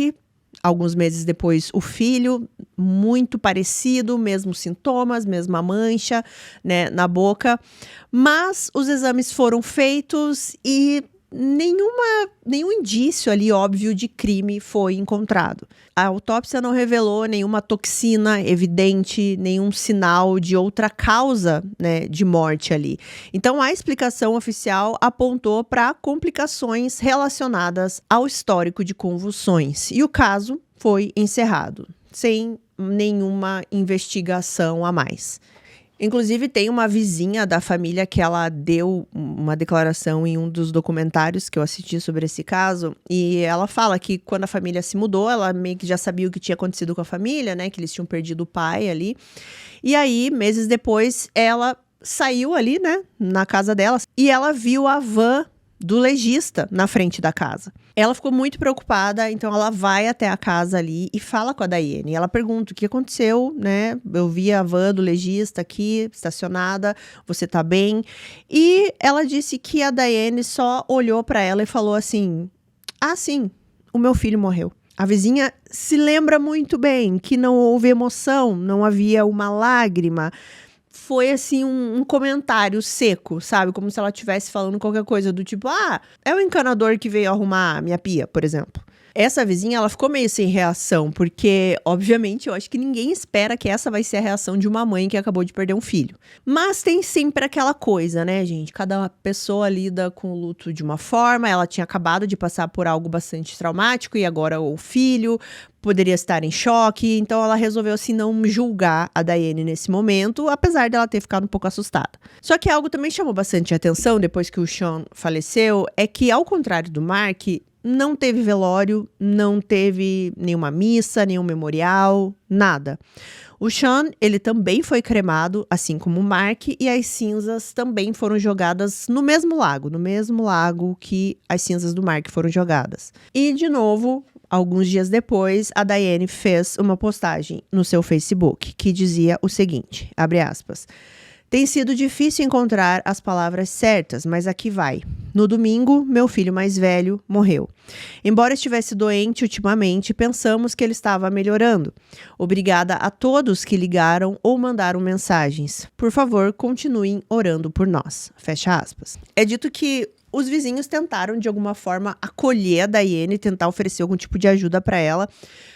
Alguns meses depois, o filho, muito parecido, mesmos sintomas, mesma mancha, né, na boca. Mas os exames foram feitos e nenhum indício ali óbvio de crime foi encontrado. A autópsia não revelou nenhuma toxina evidente, nenhum sinal de outra causa, né, de morte ali. Então a explicação oficial apontou para complicações relacionadas ao histórico de convulsões. E o caso foi encerrado, sem nenhuma investigação a mais. Inclusive, tem uma vizinha da família que ela deu uma declaração em um dos documentários que eu assisti sobre esse caso. E ela fala que quando a família se mudou, ela meio que já sabia o que tinha acontecido com a família, né? Que eles tinham perdido o pai ali. E aí, meses depois, ela saiu ali, né? Na casa dela. E ela viu a van do legista na frente da casa. Ela ficou muito preocupada, então ela vai até a casa ali e fala com a Diane. Ela pergunta o que aconteceu, né? Eu vi a van do legista aqui, estacionada, você tá bem? E ela disse que a Diane só olhou pra ela e falou assim: ah, sim, o meu filho morreu. A vizinha se lembra muito bem que não houve emoção, não havia uma lágrima. Foi, assim, um comentário seco, sabe? Como se ela estivesse falando qualquer coisa do tipo, ah, é o encanador que veio arrumar minha pia, por exemplo. Essa vizinha, ela ficou meio sem reação, porque, obviamente, eu acho que ninguém espera que essa vai ser a reação de uma mãe que acabou de perder um filho. Mas tem sempre aquela coisa, né, gente? Cada pessoa lida com o luto de uma forma. Ela tinha acabado de passar por algo bastante traumático e agora o filho poderia estar em choque. Então, ela resolveu, assim, não julgar a Diane nesse momento, apesar dela ter ficado um pouco assustada. Só que algo também chamou bastante atenção depois que o Sean faleceu, é que, ao contrário do Mark, não teve velório, não teve nenhuma missa, nenhum memorial, nada. O Sean, ele também foi cremado, assim como o Mark, e as cinzas também foram jogadas no mesmo lago que as cinzas do Mark foram jogadas. E, de novo, alguns dias depois, a Diane fez uma postagem no seu Facebook que dizia o seguinte, abre aspas: tem sido difícil encontrar as palavras certas, mas aqui vai. No domingo, meu filho mais velho morreu. Embora estivesse doente ultimamente, pensamos que ele estava melhorando. Obrigada a todos que ligaram ou mandaram mensagens. Por favor, continuem orando por nós. Fecha aspas. É dito que os vizinhos tentaram, de alguma forma, acolher a Diane, tentar oferecer algum tipo de ajuda para ela,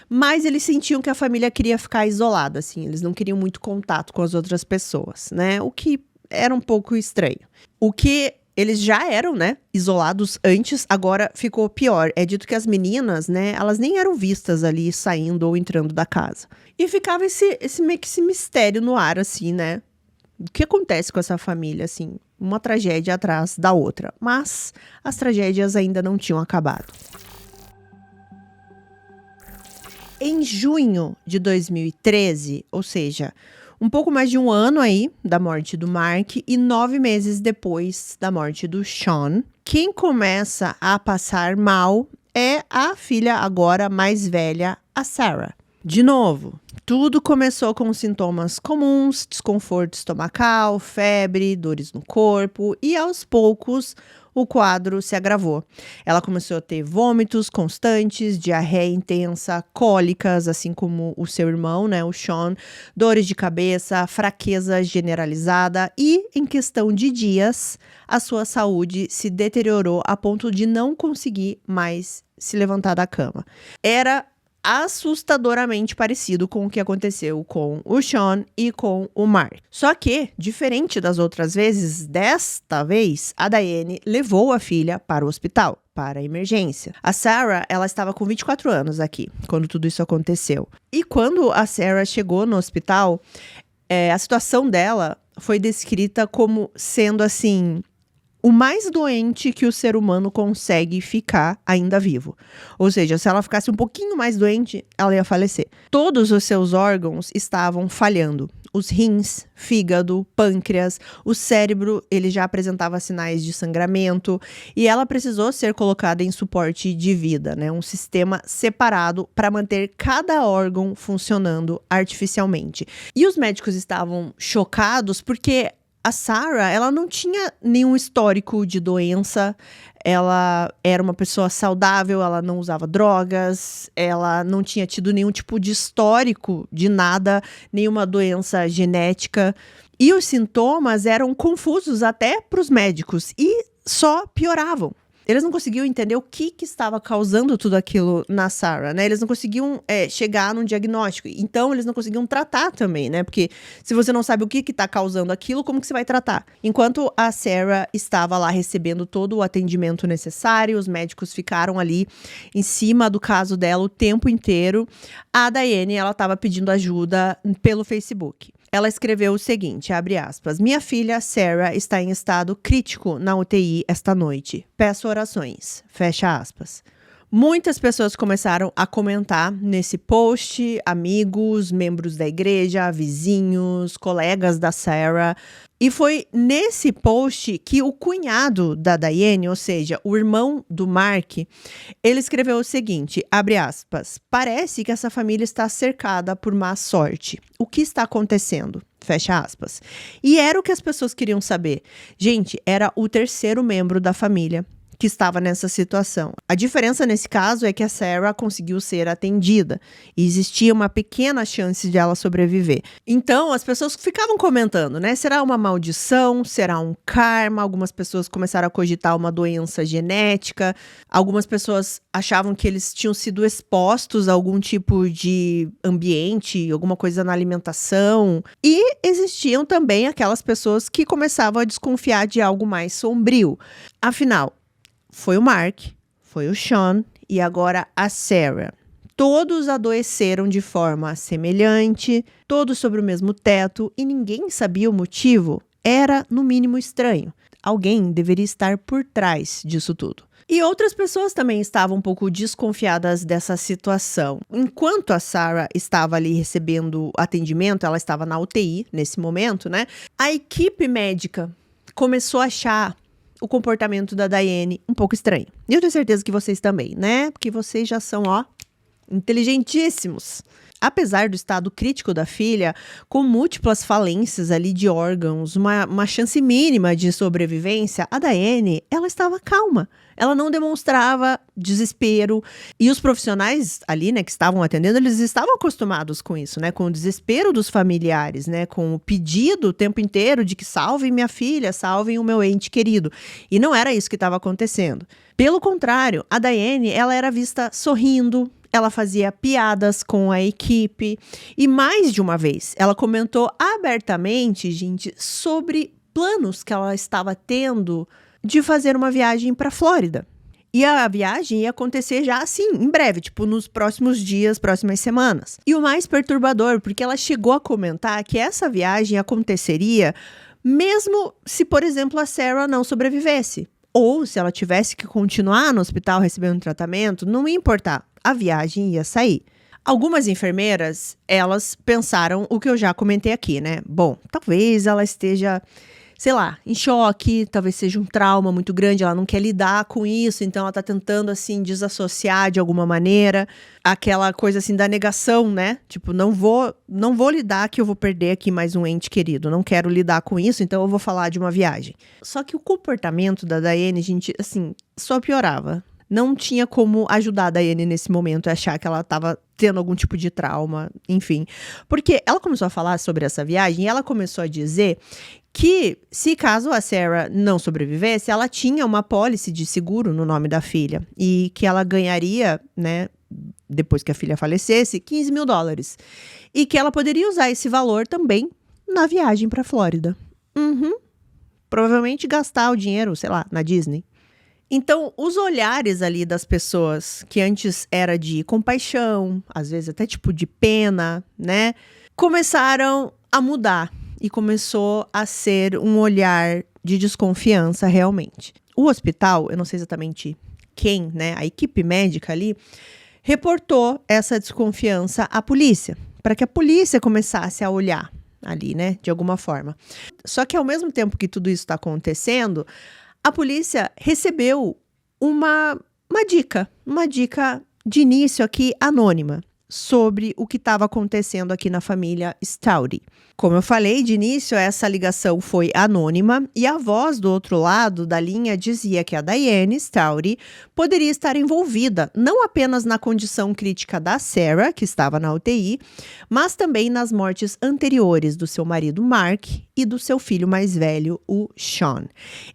mas eles sentiam que a família queria ficar isolada, assim, eles não queriam muito contato com as outras pessoas, né? O que era um pouco estranho. O que eles já eram, né, isolados antes, agora ficou pior. É dito que as meninas, né, elas nem eram vistas ali saindo ou entrando da casa. E ficava esse meio que esse mistério no ar, assim, né? O que acontece com essa família, assim? Uma tragédia atrás da outra. Mas as tragédias ainda não tinham acabado. Em junho de 2013, ou seja, um pouco mais de um ano aí da morte do Mark e 9 meses depois da morte do Sean, quem começa a passar mal é a filha agora mais velha, a Sarah. De novo, tudo começou com sintomas comuns, desconforto estomacal, febre, dores no corpo e aos poucos o quadro se agravou. Ela começou a ter vômitos constantes, diarreia intensa, cólicas, assim como o seu irmão, né, o Sean, dores de cabeça, fraqueza generalizada e, em questão de dias, a sua saúde se deteriorou a ponto de não conseguir mais se levantar da cama. Era assustadoramente parecido com o que aconteceu com o Sean e com o Mark. Só que, diferente das outras vezes, desta vez, a Diane levou a filha para o hospital, para a emergência. A Sarah, ela estava com 24 anos aqui, quando tudo isso aconteceu. E quando a Sarah chegou no hospital, a situação dela foi descrita como sendo, assim, o mais doente que o ser humano consegue ficar ainda vivo. Ou seja, se ela ficasse um pouquinho mais doente, ela ia falecer. Todos os seus órgãos estavam falhando. Os rins, fígado, pâncreas, o cérebro, ele já apresentava sinais de sangramento e ela precisou ser colocada em suporte de vida, né? Um sistema separado para manter cada órgão funcionando artificialmente. E os médicos estavam chocados porque a Sarah, ela não tinha nenhum histórico de doença, ela era uma pessoa saudável, ela não usava drogas, ela não tinha tido nenhum tipo de histórico de nada, nenhuma doença genética. E os sintomas eram confusos até para os médicos e só pioravam. Eles não conseguiam entender o que estava causando tudo aquilo na Sarah, né? Eles não conseguiam chegar num diagnóstico. Então, eles não conseguiam tratar também, né? Porque se você não sabe o que está causando aquilo, como que você vai tratar? Enquanto a Sarah estava lá recebendo todo o atendimento necessário, os médicos ficaram ali em cima do caso dela o tempo inteiro, a Diane, ela estava pedindo ajuda pelo Facebook. ela escreveu o seguinte, abre aspas, minha filha Sarah está em estado crítico na UTI esta noite. Peço orações. Fecha aspas. Muitas pessoas começaram a comentar nesse post, amigos, membros da igreja, vizinhos, colegas da Sarah. E foi nesse post que o cunhado da Diane, ou seja, o irmão do Mark, ele escreveu o seguinte, abre aspas, parece que essa família está cercada por má sorte. O que está acontecendo? Fecha aspas. E era o que as pessoas queriam saber. Gente, era o terceiro membro da família que estava nessa situação. A diferença nesse caso é que a Sarah conseguiu ser atendida e existia uma pequena chance de ela sobreviver. Então, as pessoas ficavam comentando, né? Será uma maldição? Será um karma? Algumas pessoas começaram a cogitar uma doença genética. Algumas pessoas achavam que eles tinham sido expostos a algum tipo de ambiente, alguma coisa na alimentação. E existiam também aquelas pessoas que começavam a desconfiar de algo mais sombrio. Afinal, foi o Mark, foi o Sean e agora a Sarah. Todos adoeceram de forma semelhante, todos sobre o mesmo teto e ninguém sabia o motivo. Era, no mínimo, estranho. Alguém deveria estar por trás disso tudo. E outras pessoas também estavam um pouco desconfiadas dessa situação. Enquanto a Sarah estava ali recebendo atendimento, ela estava na UTI nesse momento, né? A equipe médica começou a achar o comportamento da Diane um pouco estranho. E eu tenho certeza que vocês também, né? Porque vocês já são, inteligentíssimos. Apesar do estado crítico da filha, com múltiplas falências ali de órgãos, uma chance mínima de sobrevivência, a Diane, ela estava calma. Ela não demonstrava desespero. E os profissionais ali, né, que estavam atendendo, eles estavam acostumados com isso, né? Com o desespero dos familiares, né? Com o pedido o tempo inteiro de que salvem minha filha, salvem o meu ente querido. E não era isso que estava acontecendo. Pelo contrário, a Diane, ela era vista sorrindo, ela fazia piadas com a equipe e mais de uma vez ela comentou abertamente, gente, sobre planos que ela estava tendo de fazer uma viagem para a Flórida. E a viagem ia acontecer já assim, em breve, tipo nos próximos dias, próximas semanas. E o mais perturbador, porque ela chegou a comentar que essa viagem aconteceria mesmo se, por exemplo, a Sarah não sobrevivesse. Ou se ela tivesse que continuar no hospital recebendo tratamento, não ia importar, a viagem ia sair. Algumas enfermeiras, elas pensaram o que eu já comentei aqui, né? Bom, talvez ela esteja, sei lá, em choque, talvez seja um trauma muito grande, ela não quer lidar com isso, então ela tá tentando, assim, desassociar de alguma maneira, aquela coisa, assim, da negação, né? Tipo, não vou lidar que eu vou perder aqui mais um ente querido, não quero lidar com isso, então eu vou falar de uma viagem. Só que o comportamento da Diane, gente, assim, só piorava. Não tinha como ajudar a Diane nesse momento, achar que ela estava tendo algum tipo de trauma, enfim. Porque ela começou a falar sobre essa viagem e ela começou a dizer que, se caso a Sarah não sobrevivesse, ela tinha uma pólice de seguro no nome da filha e que ela ganharia, né, depois que a filha falecesse, $15 mil. E que ela poderia usar esse valor também na viagem para a Flórida. Provavelmente gastar o dinheiro, sei lá, na Disney. Então, os olhares ali das pessoas, que antes era de compaixão, às vezes até tipo de pena, né? Começaram a mudar e começou a ser um olhar de desconfiança realmente. O hospital, eu não sei exatamente quem, né? A equipe médica ali, reportou essa desconfiança à polícia, para que a polícia começasse a olhar ali, né? De alguma forma. Só que ao mesmo tempo que tudo isso está acontecendo, a polícia recebeu uma dica de início aqui anônima sobre o que estava acontecendo aqui na família Stouty. Como eu falei de início, essa ligação foi anônima e a voz do outro lado da linha dizia que a Diane Stouty poderia estar envolvida não apenas na condição crítica da Sarah, que estava na UTI, mas também nas mortes anteriores do seu marido Mark e do seu filho mais velho, o Sean.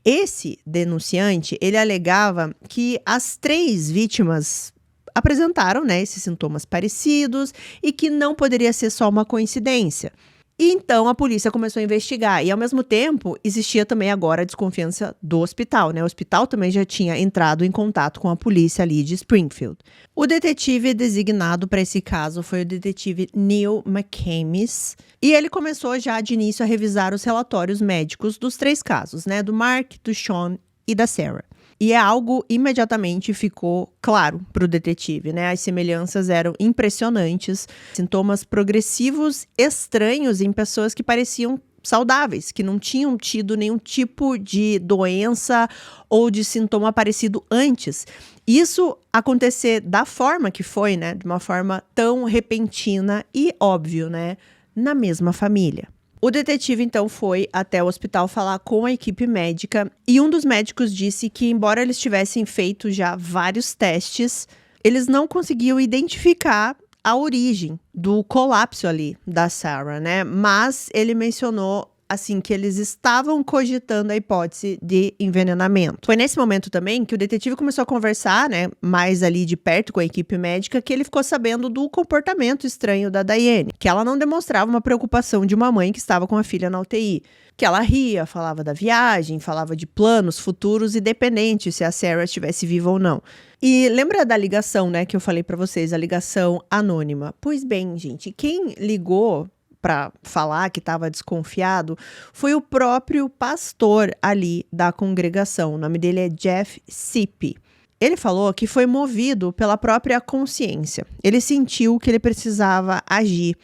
Esse denunciante, ele alegava que as 3 vítimas apresentaram, né, esses sintomas parecidos e que não poderia ser só uma coincidência. E então a polícia começou a investigar e ao mesmo tempo existia também agora a desconfiança do hospital, né? O hospital também já tinha entrado em contato com a polícia ali de Springfield. O detetive designado para esse caso foi o detetive Neil McCamis e ele começou já de início a revisar os relatórios médicos dos 3 casos, né? Do Mark, do Sean e da Sarah. E é algo imediatamente ficou claro para o detetive, né? As semelhanças eram impressionantes, sintomas progressivos estranhos em pessoas que pareciam saudáveis, que não tinham tido nenhum tipo de doença ou de sintoma parecido antes. Isso acontecer da forma que foi, né? De uma forma tão repentina e óbvio, né? Na mesma família. O detetive, então, foi até o hospital falar com a equipe médica e um dos médicos disse que, embora eles tivessem feito já vários testes, eles não conseguiam identificar a origem do colapso ali da Sarah, né? Mas ele mencionou assim, que eles estavam cogitando a hipótese de envenenamento. Foi nesse momento também que o detetive começou a conversar, né, mais ali de perto com a equipe médica, que ele ficou sabendo do comportamento estranho da Diane, que ela não demonstrava uma preocupação de uma mãe que estava com a filha na UTI, que ela ria, falava da viagem, falava de planos futuros independente se a Sarah estivesse viva ou não. E lembra da ligação, né, que eu falei pra vocês, a ligação anônima? Pois bem, gente, quem ligou para falar que estava desconfiado foi o próprio pastor ali da congregação. O nome dele é Jeff Sipe. Ele falou que foi movido pela própria consciência. Ele sentiu que ele precisava agir.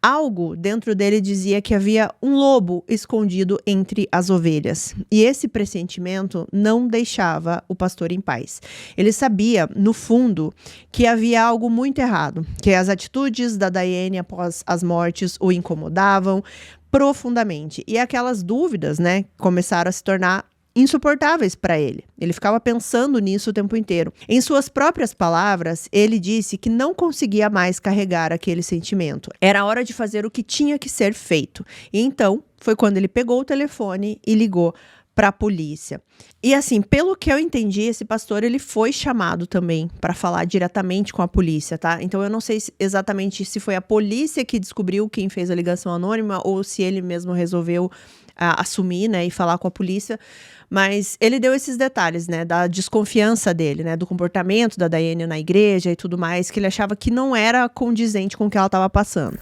Algo dentro dele dizia que havia um lobo escondido entre as ovelhas. E esse pressentimento não deixava o pastor em paz. Ele sabia, no fundo, que havia algo muito errado, que as atitudes da Diane após as mortes o incomodavam profundamente. E aquelas dúvidas, né, começaram a se tornar insuportáveis para ele. Ele ficava pensando nisso o tempo inteiro. Em suas próprias palavras, ele disse que não conseguia mais carregar aquele sentimento. Era hora de fazer o que tinha que ser feito. E então, foi quando ele pegou o telefone e ligou para a polícia. E assim, pelo que eu entendi, esse pastor ele foi chamado também para falar diretamente com a polícia, tá? Então eu não sei exatamente se foi a polícia que descobriu quem fez a ligação anônima ou se ele mesmo resolveu assumir, né, e falar com a polícia. Mas ele deu esses detalhes, né, da desconfiança dele, né, do comportamento da Diane na igreja e tudo mais, que ele achava que não era condizente com o que ela estava passando.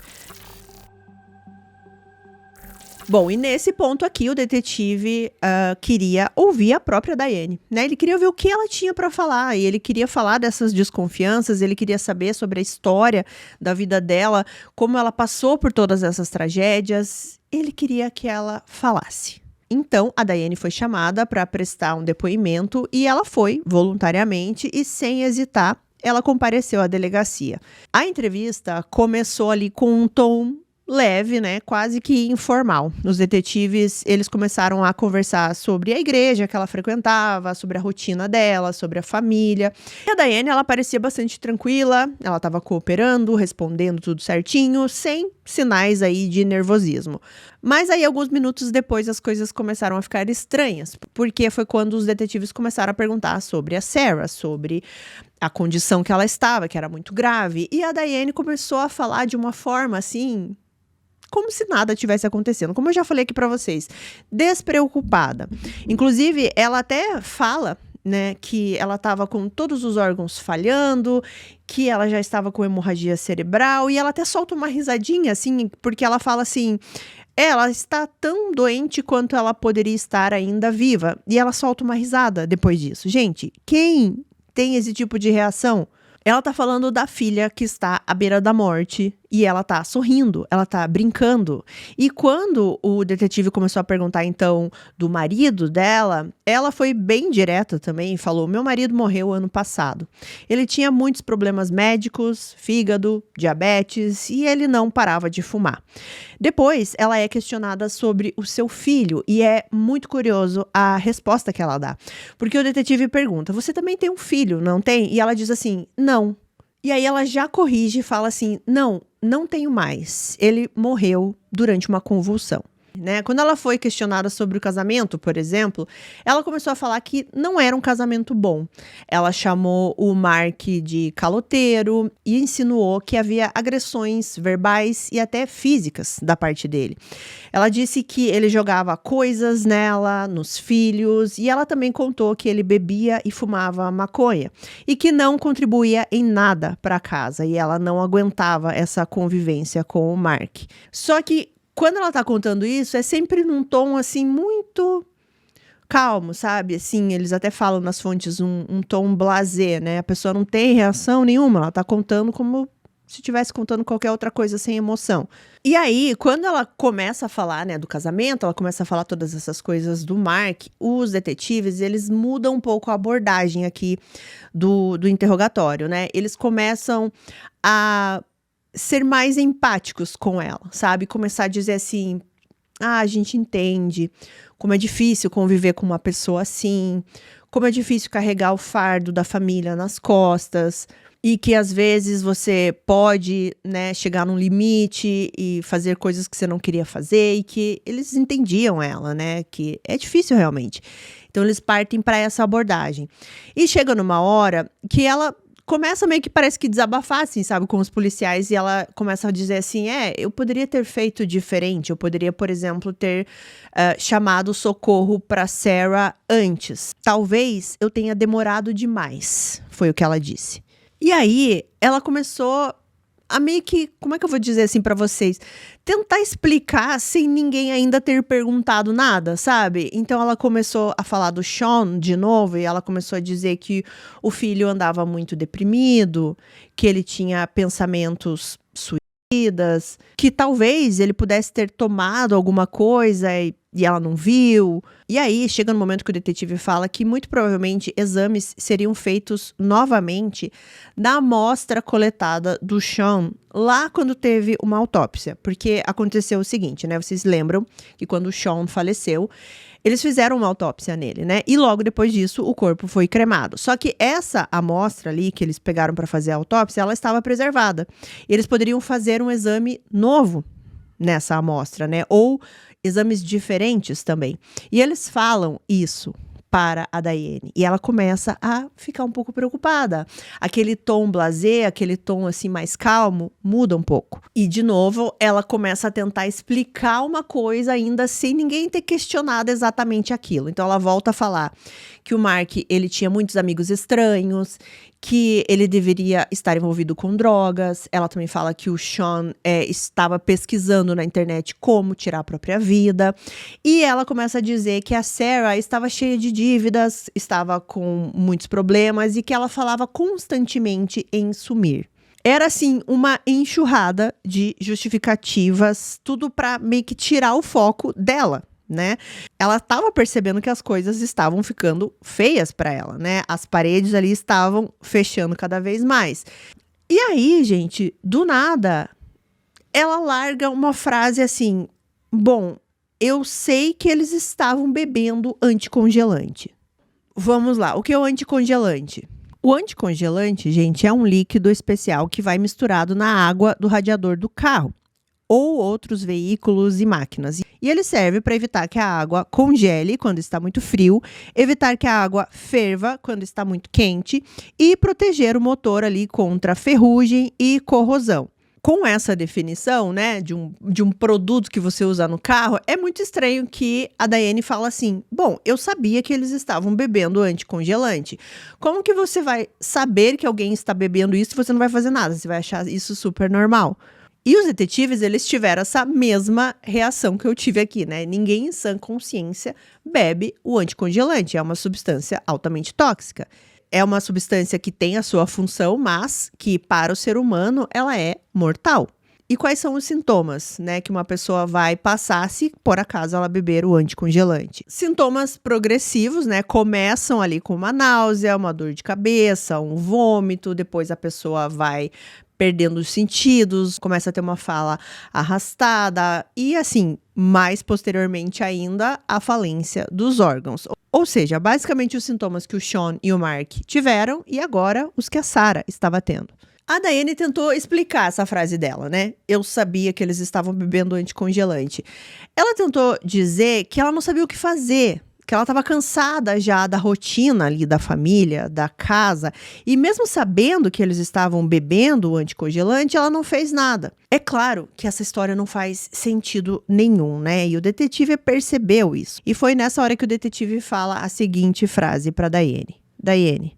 Bom, e nesse ponto aqui, o detetive queria ouvir a própria Diane, né? Ele queria ver o que ela tinha para falar, e ele queria falar dessas desconfianças, ele queria saber sobre a história da vida dela, como ela passou por todas essas tragédias. Ele queria que ela falasse. Então, a Diane foi chamada para prestar um depoimento e ela foi voluntariamente e sem hesitar, ela compareceu à delegacia. A entrevista começou ali com um tom leve, né, quase que informal. Os detetives, eles começaram a conversar sobre a igreja que ela frequentava, sobre a rotina dela, sobre a família. E a Diane, ela parecia bastante tranquila, ela estava cooperando, respondendo tudo certinho, sem sinais aí de nervosismo. Mas aí, alguns minutos depois, as coisas começaram a ficar estranhas, porque foi quando os detetives começaram a perguntar sobre a Sarah, sobre a condição que ela estava, que era muito grave. E a Diane começou a falar de uma forma, assim, como se nada tivesse acontecendo. Como eu já falei aqui pra vocês, despreocupada. Inclusive, ela até fala, né, que ela estava com todos os órgãos falhando, que ela já estava com hemorragia cerebral, e ela até solta uma risadinha, assim, porque ela fala assim, ela está tão doente quanto ela poderia estar ainda viva. E ela solta uma risada depois disso. Gente, quem tem esse tipo de reação? Ela tá falando da filha que está à beira da morte e ela tá sorrindo, ela tá brincando. E quando o detetive começou a perguntar, então, do marido dela, ela foi bem direta também e falou, meu marido morreu ano passado. Ele tinha muitos problemas médicos, fígado, diabetes e ele não parava de fumar. Depois, ela é questionada sobre o seu filho e é muito curioso a resposta que ela dá. Porque o detetive pergunta, você também tem um filho, não tem? E ela diz assim, não. E aí ela já corrige e fala assim, não tenho mais. Ele morreu durante uma convulsão. né? Quando ela foi questionada sobre o casamento, por exemplo, ela começou a falar que não era um casamento bom. Ela chamou o Mark de caloteiro e insinuou que havia agressões verbais e até físicas da parte dele. Ela disse que ele jogava coisas nela, nos filhos, e ela também contou que ele bebia e fumava maconha e que não contribuía em nada para a casa, e ela não aguentava essa convivência com o Mark. Só que quando ela tá contando isso, é sempre num tom, assim, muito calmo, sabe? Assim, eles até falam nas fontes um tom blasé, né? A pessoa não tem reação nenhuma, ela tá contando como se estivesse contando qualquer outra coisa sem emoção. E aí, quando ela começa a falar, né, do casamento, ela começa a falar todas essas coisas do Mark, os detetives, eles mudam um pouco a abordagem aqui do interrogatório, né? Eles começam a ser mais empáticos com ela, sabe? Começar a dizer assim, a gente entende como é difícil conviver com uma pessoa assim, como é difícil carregar o fardo da família nas costas, e que às vezes você pode, né, chegar num limite e fazer coisas que você não queria fazer, e que eles entendiam ela, né, que é difícil realmente. Então eles partem para essa abordagem. E chega numa hora que ela começa meio que parece que desabafar, assim, sabe, com os policiais, e ela começa a dizer assim, eu poderia ter feito diferente, eu poderia, por exemplo, ter chamado socorro para Sarah antes. Talvez eu tenha demorado demais, foi o que ela disse. E aí, ela começou a meio que, como é que eu vou dizer assim pra vocês? Tentar explicar sem ninguém ainda ter perguntado nada, sabe? Então ela começou a falar do Sean de novo, e ela começou a dizer que o filho andava muito deprimido, que ele tinha pensamentos suicidas, que talvez ele pudesse ter tomado alguma coisa e ela não viu. E aí, chega no momento que o detetive fala que muito provavelmente exames seriam feitos novamente da amostra coletada do Sean lá quando teve uma autópsia. Porque aconteceu o seguinte, né? Vocês lembram que quando o Sean faleceu, eles fizeram uma autópsia nele, né? E logo depois disso, o corpo foi cremado. Só que essa amostra ali que eles pegaram para fazer a autópsia, ela estava preservada. E eles poderiam fazer um exame novo nessa amostra, né? Ou exames diferentes também. E eles falam isso para a Diane. E ela começa a ficar um pouco preocupada. Aquele tom blasé, aquele tom assim mais calmo, muda um pouco. E de novo, ela começa a tentar explicar uma coisa ainda sem ninguém ter questionado exatamente aquilo. Então ela volta a falar que o Mark, ele tinha muitos amigos estranhos, que ele deveria estar envolvido com drogas. Ela também fala que o Sean estava pesquisando na internet como tirar a própria vida. E ela começa a dizer que a Sarah estava cheia de dívidas, estava com muitos problemas e que ela falava constantemente em sumir. Era, assim, uma enxurrada de justificativas, tudo para meio que tirar o foco dela, né? Ela estava percebendo que as coisas estavam ficando feias para ela, né? As paredes ali estavam fechando cada vez mais. E aí, gente, do nada, ela larga uma frase assim: bom, eu sei que eles estavam bebendo anticongelante. Vamos lá, o que é o anticongelante? O anticongelante, gente, é um líquido especial que vai misturado na água do radiador do carro ou outros veículos e máquinas. E ele serve para evitar que a água congele quando está muito frio, evitar que a água ferva quando está muito quente e proteger o motor ali contra ferrugem e corrosão. Com essa definição, né, de um produto que você usa no carro, é muito estranho que a Diane fala assim: bom, eu sabia que eles estavam bebendo anticongelante. Como que você vai saber que alguém está bebendo isso e você não vai fazer nada? Você vai achar isso super normal. E os detetives, eles tiveram essa mesma reação que eu tive aqui, né? Ninguém em sã consciência bebe o anticongelante. É uma substância altamente tóxica. É uma substância que tem a sua função, mas que para o ser humano ela é mortal. E quais são os sintomas, né, que uma pessoa vai passar se por acaso ela beber o anticongelante? Sintomas progressivos, né, começam ali com uma náusea, uma dor de cabeça, um vômito, depois a pessoa vai perdendo os sentidos, começa a ter uma fala arrastada e, assim, mais posteriormente ainda, a falência dos órgãos. Ou seja, basicamente os sintomas que o Sean e o Mark tiveram e agora os que a Sarah estava tendo. A Daiane tentou explicar essa frase dela, né? Eu sabia que eles estavam bebendo anticongelante. Ela tentou dizer que ela não sabia o que fazer, que ela estava cansada já da rotina ali da família, da casa, e mesmo sabendo que eles estavam bebendo o anticongelante, ela não fez nada. É claro que essa história não faz sentido nenhum, né? E o detetive percebeu isso. E foi nessa hora que o detetive fala a seguinte frase para Daiane: Daiane,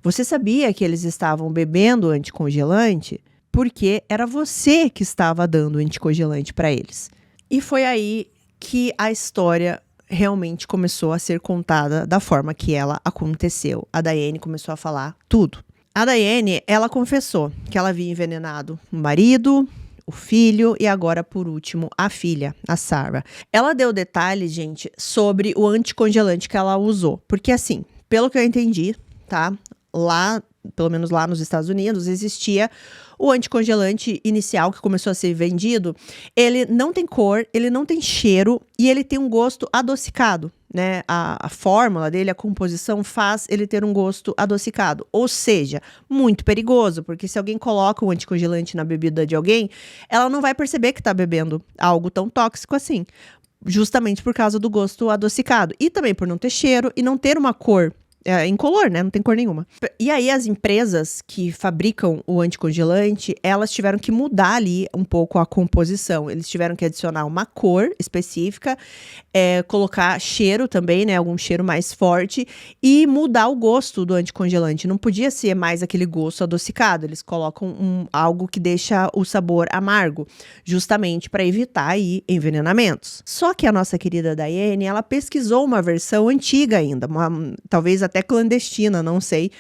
você sabia que eles estavam bebendo anticongelante porque era você que estava dando anticongelante para eles. E foi aí que a história realmente começou a ser contada da forma que ela aconteceu. A Daiane começou a falar tudo. A Daiane, ela confessou que ela havia envenenado o marido, o filho e agora, por último, a filha, a Sarah. Ela deu detalhes, gente, sobre o anticongelante que ela usou. Porque assim, pelo que eu entendi, tá? Lá, pelo menos lá nos Estados Unidos, existia o anticongelante inicial que começou a ser vendido. Ele não tem cor, ele não tem cheiro e ele tem um gosto adocicado, né? A fórmula dele, a composição faz ele ter um gosto adocicado. Ou seja, muito perigoso, porque se alguém coloca um anticongelante na bebida de alguém, ela não vai perceber que está bebendo algo tão tóxico assim. Justamente por causa do gosto adocicado. E também por não ter cheiro e não ter uma cor. Incolor, né? Não tem cor nenhuma. E aí as empresas que fabricam o anticongelante, elas tiveram que mudar ali um pouco a composição. Eles tiveram que adicionar uma cor específica, colocar cheiro também, né? Algum cheiro mais forte e mudar o gosto do anticongelante. Não podia ser mais aquele gosto adocicado. Eles colocam algo que deixa o sabor amargo, justamente para evitar aí envenenamentos. Só que a nossa querida Daiane, ela pesquisou uma versão antiga ainda, talvez até clandestina, não sei,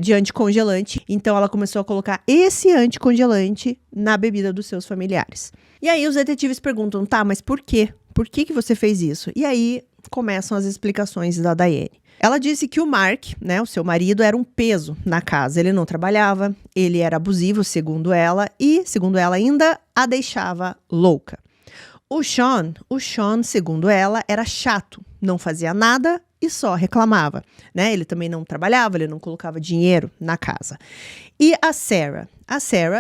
de anticongelante. Então ela começou a colocar esse anticongelante na bebida dos seus familiares. E aí os detetives perguntam, tá, mas por quê? Por que você fez isso? E aí começam as explicações da Daiane. Ela disse que o Mark, né, o seu marido, era um peso na casa. Ele não trabalhava, ele era abusivo, segundo ela, e, segundo ela ainda, a deixava louca. O Sean, segundo ela, era chato, não fazia nada e só reclamava, né? Ele também não trabalhava, ele não colocava dinheiro na casa. E a Sarah,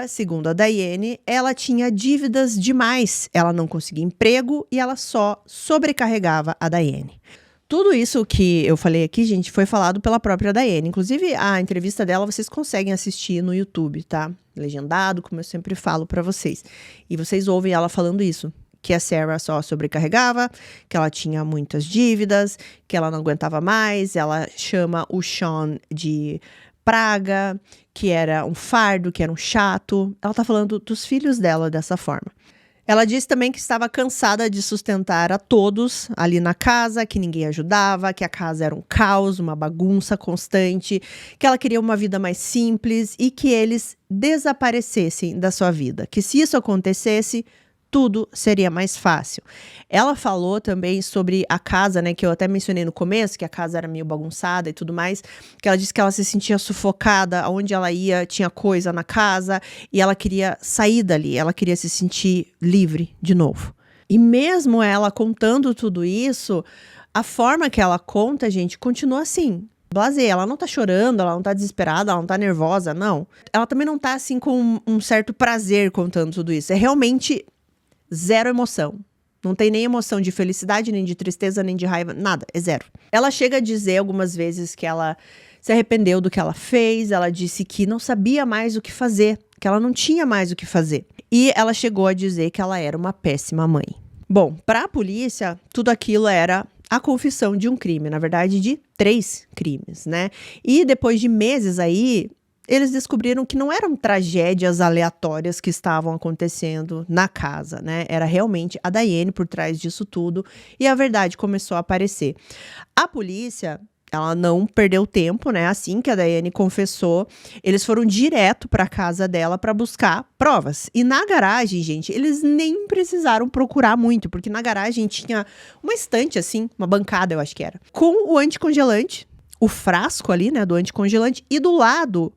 segundo a Daiane, ela tinha dívidas demais, ela não conseguia emprego e ela só sobrecarregava a Daiane. Tudo isso que eu falei aqui, gente, foi falado pela própria Daiane. Inclusive, a entrevista dela vocês conseguem assistir no YouTube, tá? Legendado, como eu sempre falo pra vocês. E vocês ouvem ela falando isso. Que a Sarah só sobrecarregava, que ela tinha muitas dívidas, que ela não aguentava mais. Ela chama o Sean de praga, que era um fardo, que era um chato. Ela tá falando dos filhos dela dessa forma. Ela disse também que estava cansada de sustentar a todos ali na casa, que ninguém ajudava, que a casa era um caos, uma bagunça constante, que ela queria uma vida mais simples e que eles desaparecessem da sua vida. Que se isso acontecesse, tudo seria mais fácil. Ela falou também sobre a casa, né, que eu até mencionei no começo, que a casa era meio bagunçada e tudo mais, que ela disse que ela se sentia sufocada, aonde ela ia tinha coisa na casa, e ela queria sair dali, ela queria se sentir livre de novo. E mesmo ela contando tudo isso, a forma que ela conta, gente, continua assim, blasé, ela não tá chorando, ela não tá desesperada, ela não tá nervosa, não. Ela também não tá assim com um certo prazer contando tudo isso, é realmente zero emoção. Não tem nem emoção de felicidade, nem de tristeza, nem de raiva, nada, é zero. Ela chega a dizer algumas vezes que ela se arrependeu do que ela fez, ela disse que não sabia mais o que fazer, que ela não tinha mais o que fazer. E ela chegou a dizer que ela era uma péssima mãe. Bom, para a polícia, tudo aquilo era a confissão de um crime, na verdade de 3 crimes, né? E depois de meses aí, eles descobriram que não eram tragédias aleatórias que estavam acontecendo na casa, né? Era realmente a Daiane por trás disso tudo e a verdade começou a aparecer. A polícia, ela não perdeu tempo, né? Assim que a Daiane confessou, eles foram direto para a casa dela para buscar provas. E na garagem, gente, eles nem precisaram procurar muito, porque na garagem tinha uma estante assim, uma bancada, eu acho que era, com o anticongelante, o frasco ali, né, do anticongelante, e do lado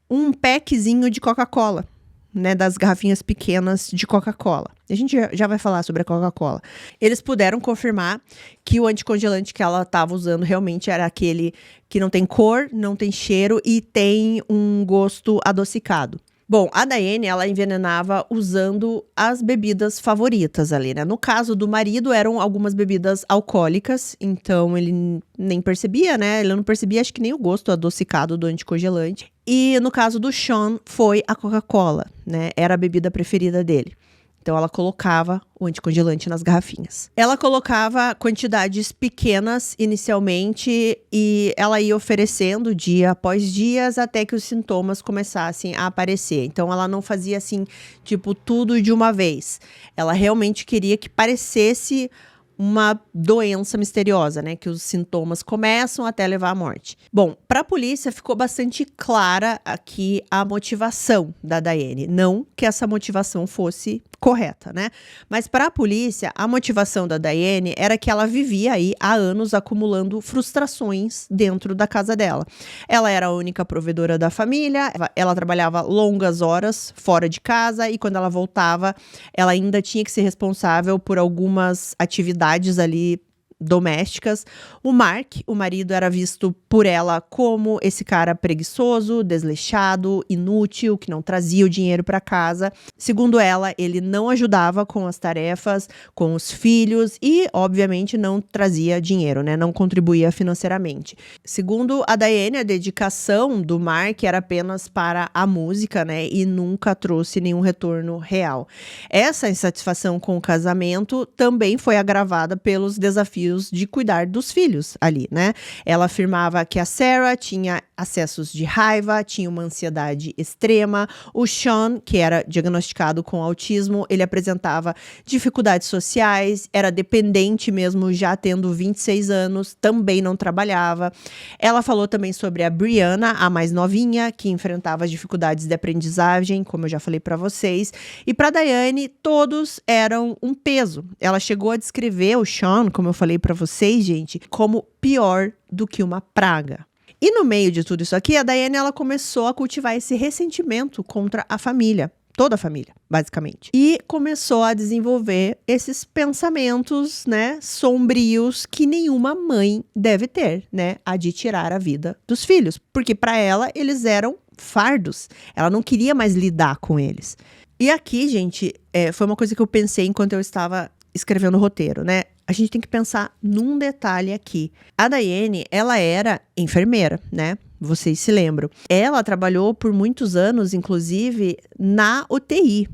um packzinho de Coca-Cola, né, das garrafinhas pequenas de Coca-Cola. A gente já vai falar sobre a Coca-Cola. Eles puderam confirmar que o anticongelante que ela estava usando realmente era aquele que não tem cor, não tem cheiro e tem um gosto adocicado. Bom, a Daiane, ela envenenava usando as bebidas favoritas ali, né. No caso do marido, eram algumas bebidas alcoólicas, então ele nem percebia, né, ele não percebia acho que nem o gosto adocicado do anticongelante. E no caso do Sean, foi a Coca-Cola, né, era a bebida preferida dele. Então ela colocava o anticongelante nas garrafinhas. Ela colocava quantidades pequenas inicialmente e ela ia oferecendo dia após dias até que os sintomas começassem a aparecer. Então ela não fazia assim, tipo, tudo de uma vez. Ela realmente queria que parecesse uma doença misteriosa, né, que os sintomas começam até levar à morte. Bom, para a polícia ficou bastante clara aqui a motivação da Daiane, não que essa motivação fosse correta, né? Mas para a polícia, a motivação da Daiane era que ela vivia aí há anos acumulando frustrações dentro da casa dela. Ela era a única provedora da família, ela trabalhava longas horas fora de casa e quando ela voltava, ela ainda tinha que ser responsável por algumas atividades ali domésticas. O Mark, o marido, era visto por ela como esse cara preguiçoso, desleixado, inútil, que não trazia o dinheiro para casa. Segundo ela, ele não ajudava com as tarefas, com os filhos e, obviamente, não trazia dinheiro, né? Não contribuía financeiramente. Segundo a Daiane, a dedicação do Mark era apenas para a música, né? E nunca trouxe nenhum retorno real. Essa insatisfação com o casamento também foi agravada pelos desafios de cuidar dos filhos ali, né? Ela afirmava que a Sarah tinha acessos de raiva, tinha uma ansiedade extrema. O Sean, que era diagnosticado com autismo, ele apresentava dificuldades sociais, era dependente mesmo já tendo 26 anos, também não trabalhava. Ela falou também sobre a Brianna, a mais novinha, que enfrentava dificuldades de aprendizagem, como eu já falei para vocês. E para Daiane, todos eram um peso. Ela chegou a descrever o Sean, como eu falei para vocês, gente, como pior do que uma praga. E no meio de tudo isso aqui, a Daiane, ela começou a cultivar esse ressentimento contra a família, toda a família, basicamente. E começou a desenvolver esses pensamentos, né, sombrios que nenhuma mãe deve ter, né, a de tirar a vida dos filhos, porque para ela eles eram fardos. Ela não queria mais lidar com eles. E aqui, gente, foi uma coisa que eu pensei enquanto eu estava escrevendo o roteiro, né? A gente tem que pensar num detalhe aqui. A Daiane, ela era enfermeira, né? Vocês se lembram. Ela trabalhou por muitos anos, inclusive, na UTI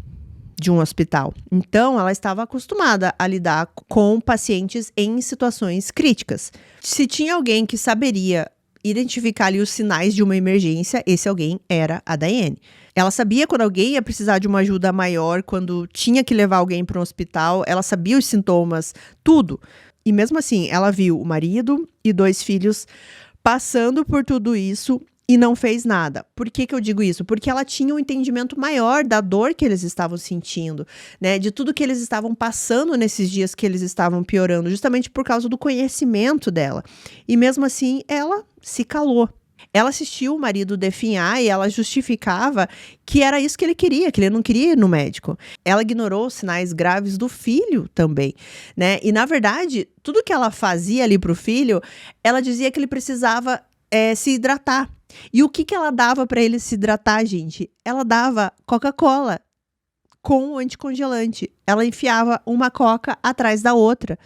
de um hospital. Então, ela estava acostumada a lidar com pacientes em situações críticas. Se tinha alguém que saberia identificar ali os sinais de uma emergência, esse alguém era a Daiane. Ela sabia quando alguém ia precisar de uma ajuda maior, quando tinha que levar alguém para um hospital, ela sabia os sintomas, tudo. E mesmo assim, ela viu o marido e 2 filhos passando por tudo isso e não fez nada. Por que eu digo isso? Porque ela tinha um entendimento maior da dor que eles estavam sentindo, né? De tudo que eles estavam passando nesses dias que eles estavam piorando, justamente por causa do conhecimento dela. E mesmo assim, ela se calou. Ela assistiu o marido definhar e ela justificava que era isso que ele queria, que ele não queria ir no médico. Ela ignorou os sinais graves do filho também, né? E na verdade, tudo que ela fazia ali pro filho, ela dizia que ele precisava se hidratar. E o que ela dava para ele se hidratar, gente? Ela dava Coca-Cola com o anticongelante. Ela enfiava uma coca atrás da outra.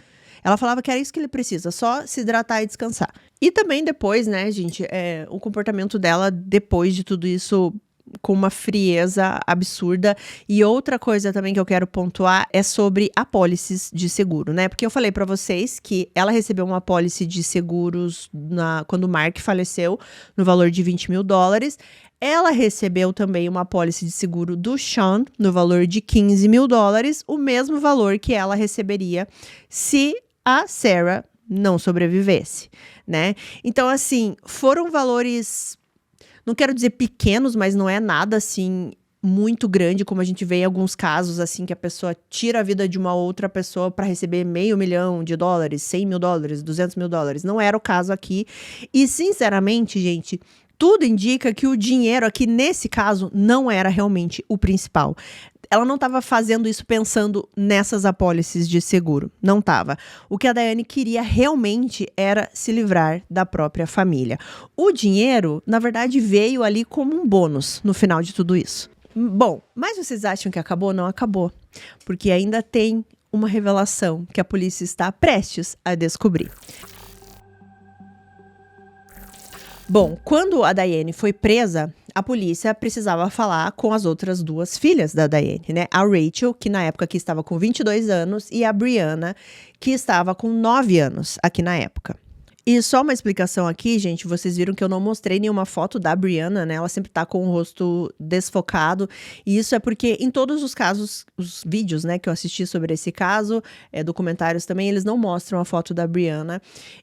Ela falava que era isso que ele precisa, só se hidratar e descansar. E também depois, né, gente, o comportamento dela depois de tudo isso com uma frieza absurda. E outra coisa também que eu quero pontuar é sobre apólices de seguro, né? Porque eu falei pra vocês que ela recebeu uma apólice de seguros quando o Mark faleceu, no valor de $20 mil. Ela recebeu também uma apólice de seguro do Sean, no valor de $15 mil, o mesmo valor que ela receberia se a Sarah não sobrevivesse, né? Então, assim, foram valores, não quero dizer pequenos, mas não é nada, assim, muito grande, como a gente vê em alguns casos, assim, que a pessoa tira a vida de uma outra pessoa para receber $500 mil, $100 mil, $200 mil. Não era o caso aqui. E, sinceramente, gente, tudo indica que o dinheiro aqui, nesse caso, não era realmente o principal. Ela não estava fazendo isso pensando nessas apólices de seguro. Não estava. O que a Daiane queria realmente era se livrar da própria família. O dinheiro, na verdade, veio ali como um bônus no final de tudo isso. Bom, mas vocês acham que acabou? Não acabou. Porque ainda tem uma revelação que a polícia está prestes a descobrir. Bom, quando a Diane foi presa, a polícia precisava falar com as outras duas filhas da Diane, né? A Rachel, que na época aqui estava com 22 anos, e a Brianna, que estava com 9 anos aqui na época. E só uma explicação aqui, gente, vocês viram que eu não mostrei nenhuma foto da Brianna, né? Ela sempre tá com o rosto desfocado, e isso é porque em todos os casos, os vídeos, né, que eu assisti sobre esse caso, documentários também, eles não mostram a foto da Brianna.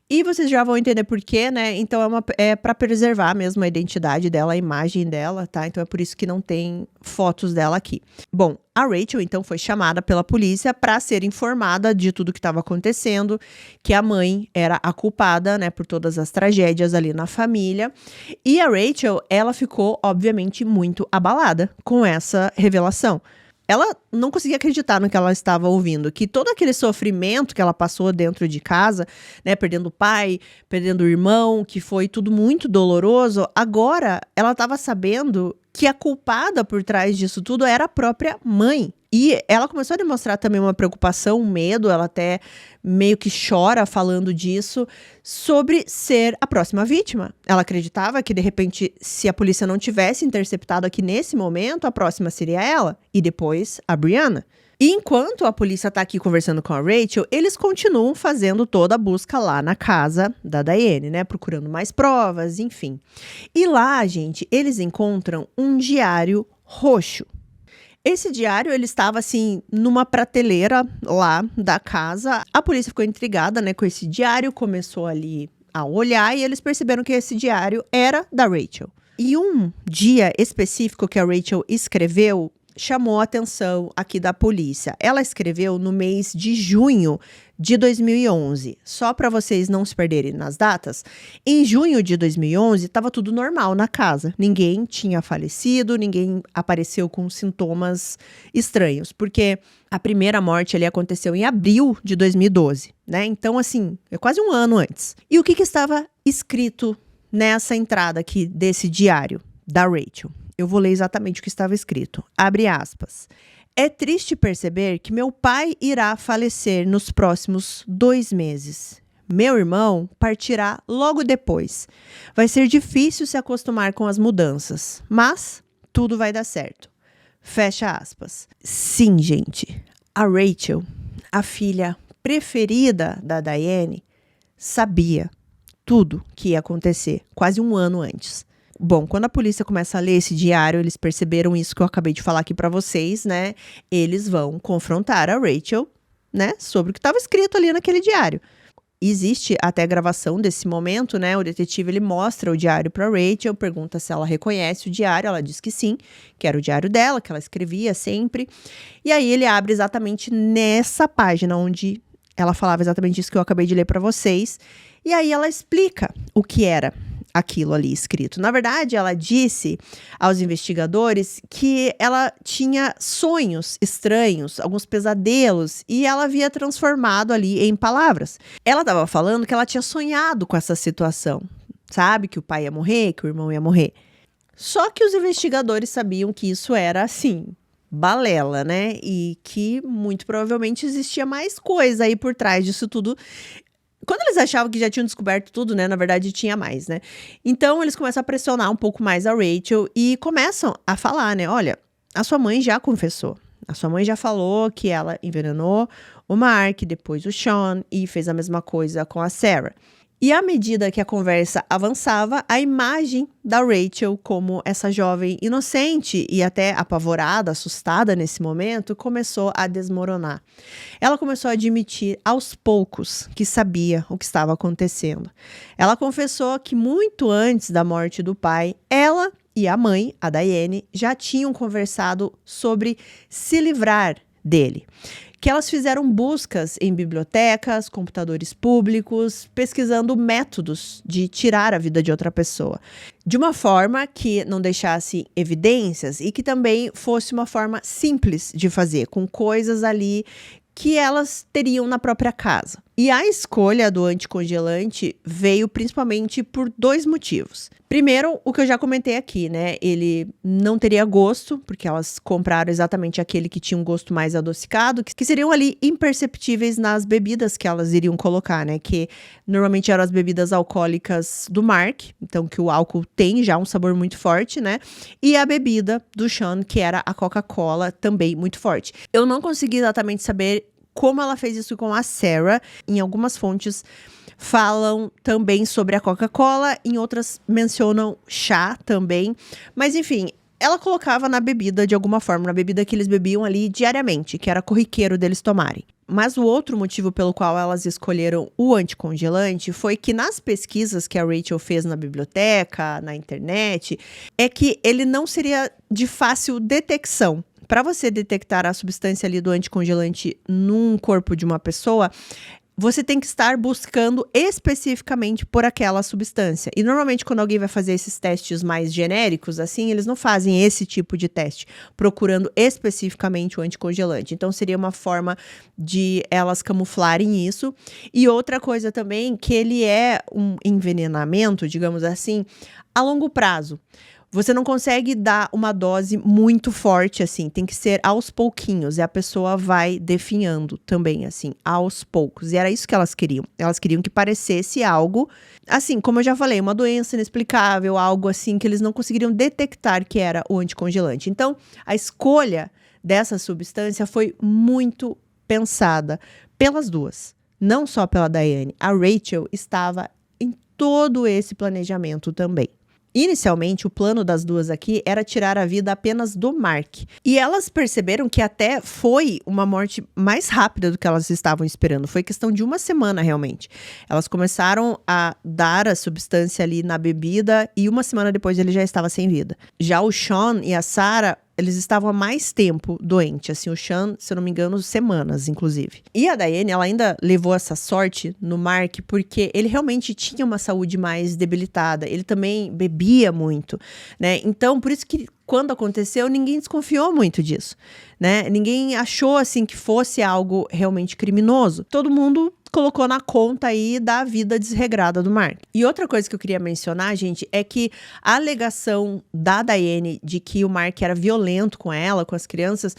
E vocês já vão entender por quê, né? Então é para preservar mesmo a identidade dela, a imagem dela, tá? Então é por isso que não tem fotos dela aqui. Bom, a Rachel, então, foi chamada pela polícia para ser informada de tudo que estava acontecendo, que a mãe era a culpada, né, por todas as tragédias ali na família. E a Rachel, ela ficou, obviamente, muito abalada com essa revelação. Ela não conseguia acreditar no que ela estava ouvindo, que todo aquele sofrimento que ela passou dentro de casa, né, perdendo o pai, perdendo o irmão, que foi tudo muito doloroso, agora ela estava sabendo que a culpada por trás disso tudo era a própria mãe. E ela começou a demonstrar também uma preocupação, um medo, ela até meio que chora falando disso, sobre ser a próxima vítima. Ela acreditava que, de repente, se a polícia não tivesse interceptado aqui nesse momento, a próxima seria ela, e depois a Brianna. E enquanto a polícia tá aqui conversando com a Rachel, eles continuam fazendo toda a busca lá na casa da Diane, né? Procurando mais provas, enfim. E lá, gente, eles encontram um diário roxo. Esse diário, ele estava, assim, numa prateleira lá da casa. A polícia ficou intrigada, né, com esse diário, começou ali a olhar e eles perceberam que esse diário era da Rachel. E um dia específico que a Rachel escreveu chamou a atenção aqui da polícia. Ela escreveu no mês de junho de 2011. Só para vocês não se perderem nas datas, em junho de 2011 estava tudo normal na casa. Ninguém tinha falecido, ninguém apareceu com sintomas estranhos, porque a primeira morte ali aconteceu em abril de 2012, né? Então, assim, é quase um ano antes. E o que estava escrito nessa entrada aqui desse diário da Rachel? Eu vou ler exatamente o que estava escrito. Abre aspas. É triste perceber que meu pai irá falecer nos próximos 2 meses. Meu irmão partirá logo depois. Vai ser difícil se acostumar com as mudanças, mas tudo vai dar certo. Fecha aspas. Sim, gente. A Rachel, a filha preferida da Diane, sabia tudo que ia acontecer quase um ano antes. Bom, quando a polícia começa a ler esse diário, eles perceberam isso que eu acabei de falar aqui pra vocês, né? Eles vão confrontar a Rachel, né, sobre o que estava escrito ali naquele diário. Existe até gravação desse momento, né? O detetive, ele mostra o diário pra Rachel, pergunta se ela reconhece o diário, ela diz que sim, que era o diário dela, que ela escrevia sempre. E aí ele abre exatamente nessa página onde ela falava exatamente isso que eu acabei de ler pra vocês. E aí ela explica o que era aquilo ali escrito. Na verdade, ela disse aos investigadores que ela tinha sonhos estranhos, alguns pesadelos, e ela havia transformado ali em palavras. Ela estava falando que ela tinha sonhado com essa situação, sabe? Que o pai ia morrer, que o irmão ia morrer. Só que os investigadores sabiam que isso era, assim, balela, né? E que muito provavelmente existia mais coisa aí por trás disso tudo. Quando eles achavam que já tinham descoberto tudo, né? Na verdade, tinha mais, né? Então, eles começam a pressionar um pouco mais a Rachel e começam a falar, né? Olha, a sua mãe já confessou. A sua mãe já falou que ela envenenou o Mark, depois o Sean e fez a mesma coisa com a Sarah. E à medida que a conversa avançava, a imagem da Rachel como essa jovem inocente e até apavorada, assustada nesse momento, começou a desmoronar. Ela começou a admitir aos poucos que sabia o que estava acontecendo. Ela confessou que muito antes da morte do pai, ela e a mãe, a Diane, já tinham conversado sobre se livrar dele. Que elas fizeram buscas em bibliotecas, computadores públicos, pesquisando métodos de tirar a vida de outra pessoa, de uma forma que não deixasse evidências e que também fosse uma forma simples de fazer, com coisas ali que elas teriam na própria casa. E a escolha do anticongelante veio principalmente por 2 motivos. Primeiro, o que eu já comentei aqui, né? Ele não teria gosto, porque elas compraram exatamente aquele que tinha um gosto mais adocicado, que seriam ali imperceptíveis nas bebidas que elas iriam colocar, né? Que normalmente eram as bebidas alcoólicas do Mark, então que o álcool tem já um sabor muito forte, né? E a bebida do Sean, que era a Coca-Cola, também muito forte. Eu não consegui exatamente saber como ela fez isso com a Sarah. Em algumas fontes falam também sobre a Coca-Cola, em outras mencionam chá também. Mas enfim, ela colocava na bebida de alguma forma, na bebida que eles bebiam ali diariamente, que era corriqueiro deles tomarem. Mas o outro motivo pelo qual elas escolheram o anticongelante foi que nas pesquisas que a Rachel fez na biblioteca, na internet, é que ele não seria de fácil detecção. Para você detectar a substância ali do anticongelante num corpo de uma pessoa, você tem que estar buscando especificamente por aquela substância. E normalmente quando alguém vai fazer esses testes mais genéricos, assim, eles não fazem esse tipo de teste, procurando especificamente o anticongelante. Então seria uma forma de elas camuflarem isso. E outra coisa também, que ele é um envenenamento, digamos assim, a longo prazo. Você não consegue dar uma dose muito forte, assim, tem que ser aos pouquinhos, e a pessoa vai definhando também, assim, aos poucos. E era isso que elas queriam. Elas queriam que parecesse algo, assim, como eu já falei, uma doença inexplicável, algo assim que eles não conseguiriam detectar que era o anticongelante. Então, a escolha dessa substância foi muito pensada pelas duas, não só pela Diane. A Rachel estava em todo esse planejamento também. Inicialmente, o plano das duas aqui era tirar a vida apenas do Mark. E elas perceberam que até foi uma morte mais rápida do que elas estavam esperando. Foi questão de uma semana, realmente. Elas começaram a dar a substância ali na bebida e uma semana depois ele já estava sem vida. Já o Sean e a Sarah, eles estavam há mais tempo doentes, assim, o Sean, se eu não me engano, semanas, inclusive. E a Diane, ela ainda levou essa sorte no Mark, porque ele realmente tinha uma saúde mais debilitada, ele também bebia muito, né? Então, por isso que quando aconteceu, ninguém desconfiou muito disso, né? Ninguém achou, assim, que fosse algo realmente criminoso. Todo mundo colocou na conta aí da vida desregrada do Mark. E outra coisa que eu queria mencionar, gente, é que a alegação da Diane de que o Mark era violento com ela, com as crianças,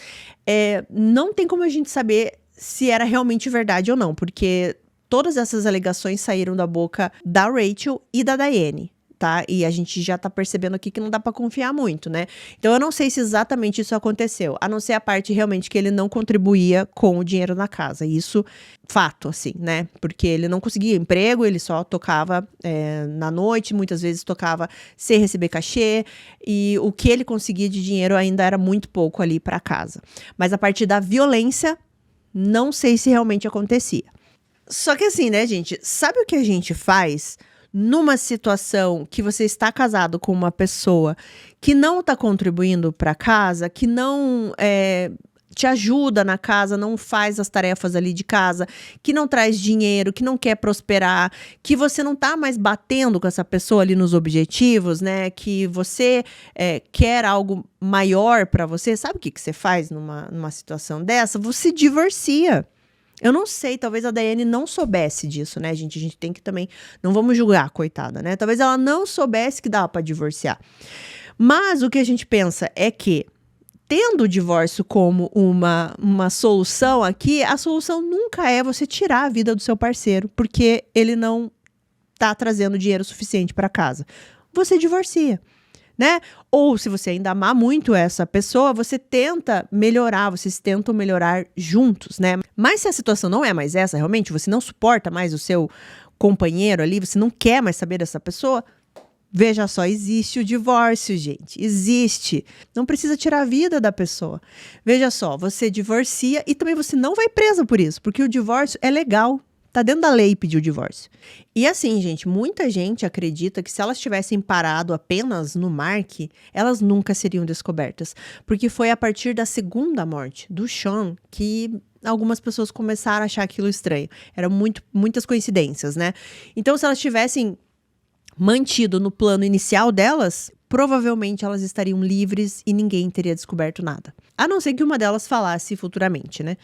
não tem como a gente saber se era realmente verdade ou não, porque todas essas alegações saíram da boca da Rachel e da Diane. Tá? E a gente já tá percebendo aqui que não dá pra confiar muito, né? Então eu não sei se exatamente isso aconteceu, a não ser a parte realmente que ele não contribuía com o dinheiro na casa. Isso, fato, assim, né? Porque ele não conseguia emprego, ele só tocava na noite, muitas vezes tocava sem receber cachê, e o que ele conseguia de dinheiro ainda era muito pouco ali pra casa. Mas a partir da violência, não sei se realmente acontecia. Só que assim, né, gente? Sabe o que a gente faz numa situação que você está casado com uma pessoa que não está contribuindo para casa, que não te ajuda na casa, não faz as tarefas ali de casa, que não traz dinheiro, que não quer prosperar, que você não tá mais batendo com essa pessoa ali nos objetivos, né? Que você quer algo maior para você. Sabe o que você faz numa situação dessa? Você divorcia. Eu não sei, talvez a Diane não soubesse disso, né, gente? A gente tem que também, não vamos julgar, coitada, né? Talvez ela não soubesse que dava pra divorciar. Mas o que a gente pensa é que, tendo o divórcio como uma solução aqui, a solução nunca é você tirar a vida do seu parceiro, porque ele não tá trazendo dinheiro suficiente pra casa. Você divorcia, né? Ou se você ainda amar muito essa pessoa, você tenta melhorar, vocês tentam melhorar juntos, né? Mas se a situação não é mais essa, realmente, você não suporta mais o seu companheiro ali, você não quer mais saber dessa pessoa, veja só, existe o divórcio, gente, existe. Não precisa tirar a vida da pessoa. Veja só, você divorcia e também você não vai presa por isso, porque o divórcio é legal. Tá dentro da lei pedir o divórcio. E assim, gente, muita gente acredita que se elas tivessem parado apenas no Mark, elas nunca seriam descobertas. Porque foi a partir da segunda morte do Sean que algumas pessoas começaram a achar aquilo estranho. Eram muitas coincidências, né? Então, se elas tivessem mantido no plano inicial delas, provavelmente elas estariam livres e ninguém teria descoberto nada. A não ser que uma delas falasse futuramente, né?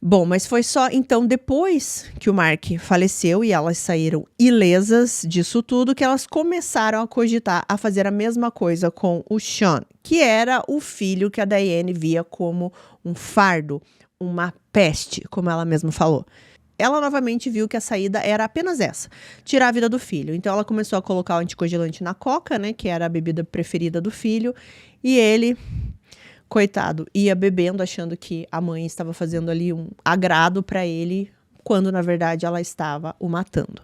Bom, mas foi só então depois que o Mark faleceu e elas saíram ilesas disso tudo que elas começaram a cogitar a fazer a mesma coisa com o Sean, que era o filho que a Diane via como um fardo, uma peste, como ela mesma falou. Ela novamente viu que a saída era apenas essa, tirar a vida do filho. Então ela começou a colocar o anticoagulante na coca, né, que era a bebida preferida do filho, e ele, coitado, ia bebendo achando que a mãe estava fazendo ali um agrado para ele, quando na verdade ela estava o matando.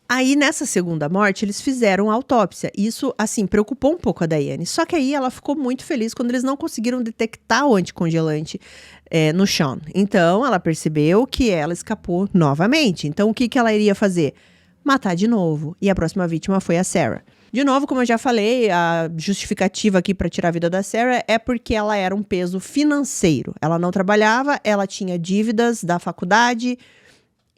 Aí nessa segunda morte eles fizeram a autópsia. Isso assim preocupou um pouco a Diane. Só que aí ela ficou muito feliz quando eles não conseguiram detectar o anticongelante no Sean. Então ela percebeu que ela escapou novamente. Então o que ela iria fazer? Matar de novo. E a próxima vítima foi a Sarah. De novo, como eu já falei, a justificativa aqui para tirar a vida da Sarah é porque ela era um peso financeiro. Ela não trabalhava, ela tinha dívidas da faculdade.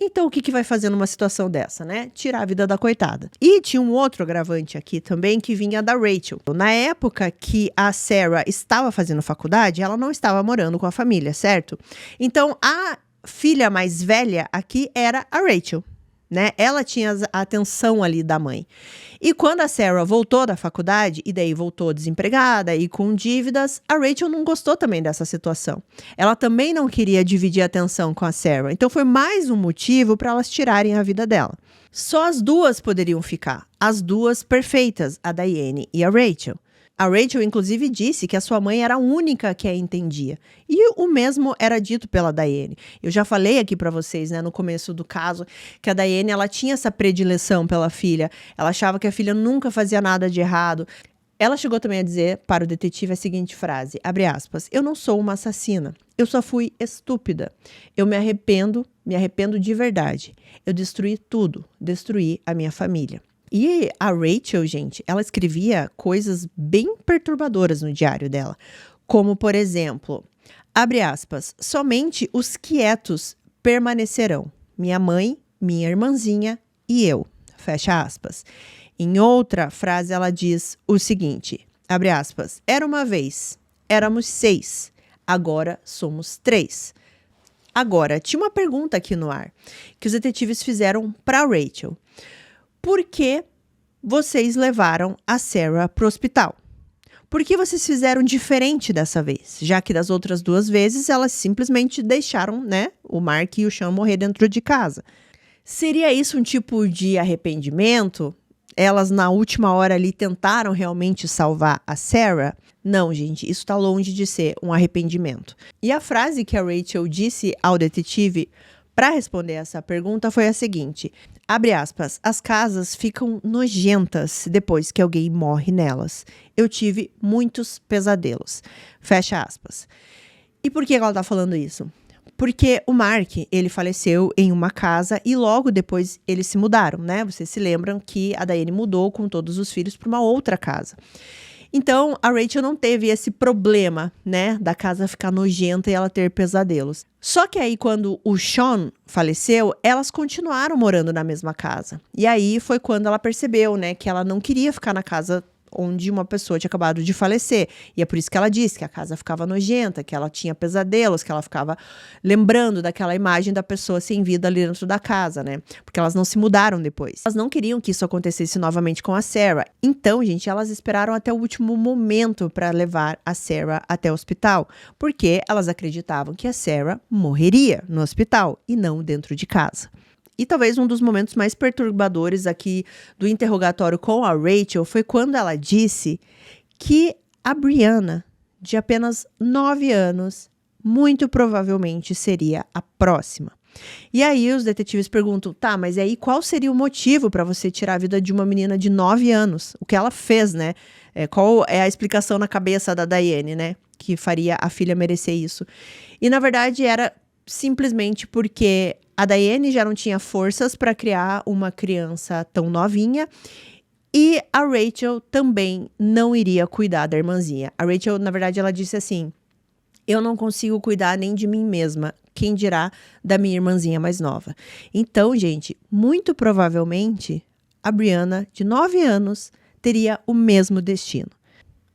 Então, o que vai fazer numa situação dessa, né? Tirar a vida da coitada. E tinha um outro agravante aqui também que vinha da Rachel. Na época que a Sarah estava fazendo faculdade, ela não estava morando com a família, certo? Então, a filha mais velha aqui era a Rachel, né? Ela tinha a atenção ali da mãe. E quando a Sarah voltou da faculdade, e daí voltou desempregada e com dívidas, a Rachel não gostou também dessa situação. Ela também não queria dividir a atenção com a Sarah. Então foi mais um motivo para elas tirarem a vida dela. Só as duas poderiam ficar. As duas perfeitas, a Diane e a Rachel. A Rachel, inclusive, disse que a sua mãe era a única que a entendia. E o mesmo era dito pela Diane. Eu já falei aqui pra vocês, né, no começo do caso, que a Diane, ela tinha essa predileção pela filha. Ela achava que a filha nunca fazia nada de errado. Ela chegou também a dizer para o detetive a seguinte frase, abre aspas, eu não sou uma assassina. Eu só fui estúpida. Eu me arrependo de verdade. Eu destruí tudo. Destruí a minha família. E a Rachel, gente, ela escrevia coisas bem perturbadoras no diário dela. Como, por exemplo, abre aspas, somente os quietos permanecerão. Minha mãe, minha irmãzinha e eu. Fecha aspas. Em outra frase, ela diz o seguinte, abre aspas, era uma vez, éramos 6, agora somos 3. Agora, tinha uma pergunta aqui no ar, que os detetives fizeram para Rachel. Por que vocês levaram a Sarah para o hospital? Por que vocês fizeram diferente dessa vez? Já que das outras 2 vezes, elas simplesmente deixaram, né, o Mark e o Sean morrer dentro de casa. Seria isso um tipo de arrependimento? Elas, na última hora ali, tentaram realmente salvar a Sarah? Não, gente, isso está longe de ser um arrependimento. E a frase que a Rachel disse ao detetive para responder essa pergunta foi a seguinte, abre aspas, as casas ficam nojentas depois que alguém morre nelas. Eu tive muitos pesadelos. Fecha aspas. E por que ela está falando isso? Porque o Mark, ele faleceu em uma casa e logo depois eles se mudaram, né? Vocês se lembram que a Diane mudou com todos os filhos para uma outra casa. Então, a Rachel não teve esse problema, né, da casa ficar nojenta e ela ter pesadelos. Só que aí, quando o Sean faleceu, elas continuaram morando na mesma casa. E aí foi quando ela percebeu, né, que ela não queria ficar na casa onde uma pessoa tinha acabado de falecer. E é por isso que ela disse que a casa ficava nojenta, que ela tinha pesadelos, que ela ficava lembrando daquela imagem da pessoa sem vida ali dentro da casa, né? Porque elas não se mudaram depois. Elas não queriam que isso acontecesse novamente com a Sarah. Então, gente, elas esperaram até o último momento para levar a Sarah até o hospital, porque elas acreditavam que a Sarah morreria no hospital e não dentro de casa. E talvez um dos momentos mais perturbadores aqui do interrogatório com a Rachel foi quando ela disse que a Brianna, de apenas 9 anos, muito provavelmente seria a próxima. E aí os detetives perguntam, tá, mas e aí qual seria o motivo para você tirar a vida de uma menina de 9 anos? O que ela fez, né? Qual é a explicação na cabeça da Diane, né? Que faria a filha merecer isso. E na verdade era simplesmente porque a Diane já não tinha forças para criar uma criança tão novinha e a Rachel também não iria cuidar da irmãzinha. A Rachel, na verdade, ela disse assim, eu não consigo cuidar nem de mim mesma, quem dirá da minha irmãzinha mais nova. Então, gente, muito provavelmente a Brianna, de 9 anos, teria o mesmo destino.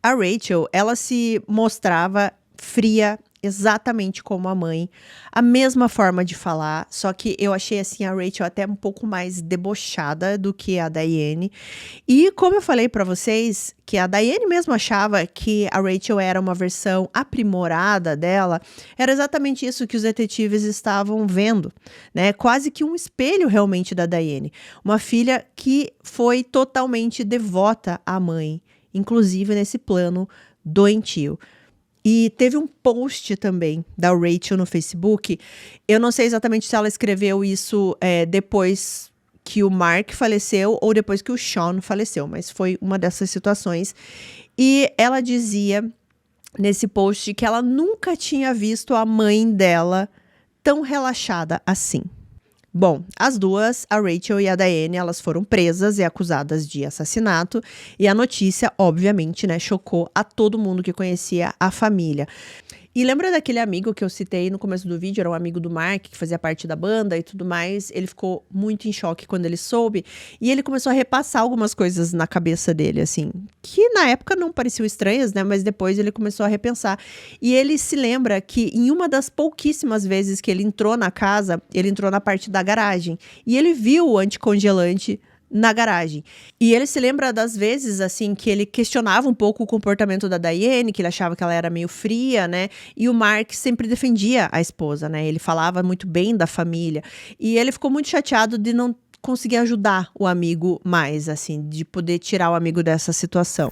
A Rachel, ela se mostrava fria, exatamente como a mãe, a mesma forma de falar, só que eu achei assim a Rachel até um pouco mais debochada do que a Diane. E como eu falei pra vocês, que a Diane mesmo achava que a Rachel era uma versão aprimorada dela, era exatamente isso que os detetives estavam vendo, né? Quase que um espelho realmente da Diane, uma filha que foi totalmente devota à mãe, inclusive nesse plano doentio. E teve um post também da Rachel no Facebook. Eu não sei exatamente se ela escreveu isso depois que o Mark faleceu ou depois que o Sean faleceu, mas foi uma dessas situações. E ela dizia nesse post que ela nunca tinha visto a mãe dela tão relaxada assim. Bom, as duas, a Rachel e a Diane, elas foram presas e acusadas de assassinato. E a notícia, obviamente, né, chocou a todo mundo que conhecia a família. E lembra daquele amigo que eu citei no começo do vídeo? Era um amigo do Mark, que fazia parte da banda e tudo mais. Ele ficou muito em choque quando ele soube. E ele começou a repassar algumas coisas na cabeça dele, assim. Que na época não pareciam estranhas, né? Mas depois ele começou a repensar. E ele se lembra que em uma das pouquíssimas vezes que ele entrou na casa, ele entrou na parte da garagem. E ele viu o anticongelante na garagem. E ele se lembra das vezes, assim, que ele questionava um pouco o comportamento da Diane, que ele achava que ela era meio fria, né? E o Mark sempre defendia a esposa, né? Ele falava muito bem da família. E ele ficou muito chateado de não conseguir ajudar o amigo mais, assim, de poder tirar o amigo dessa situação.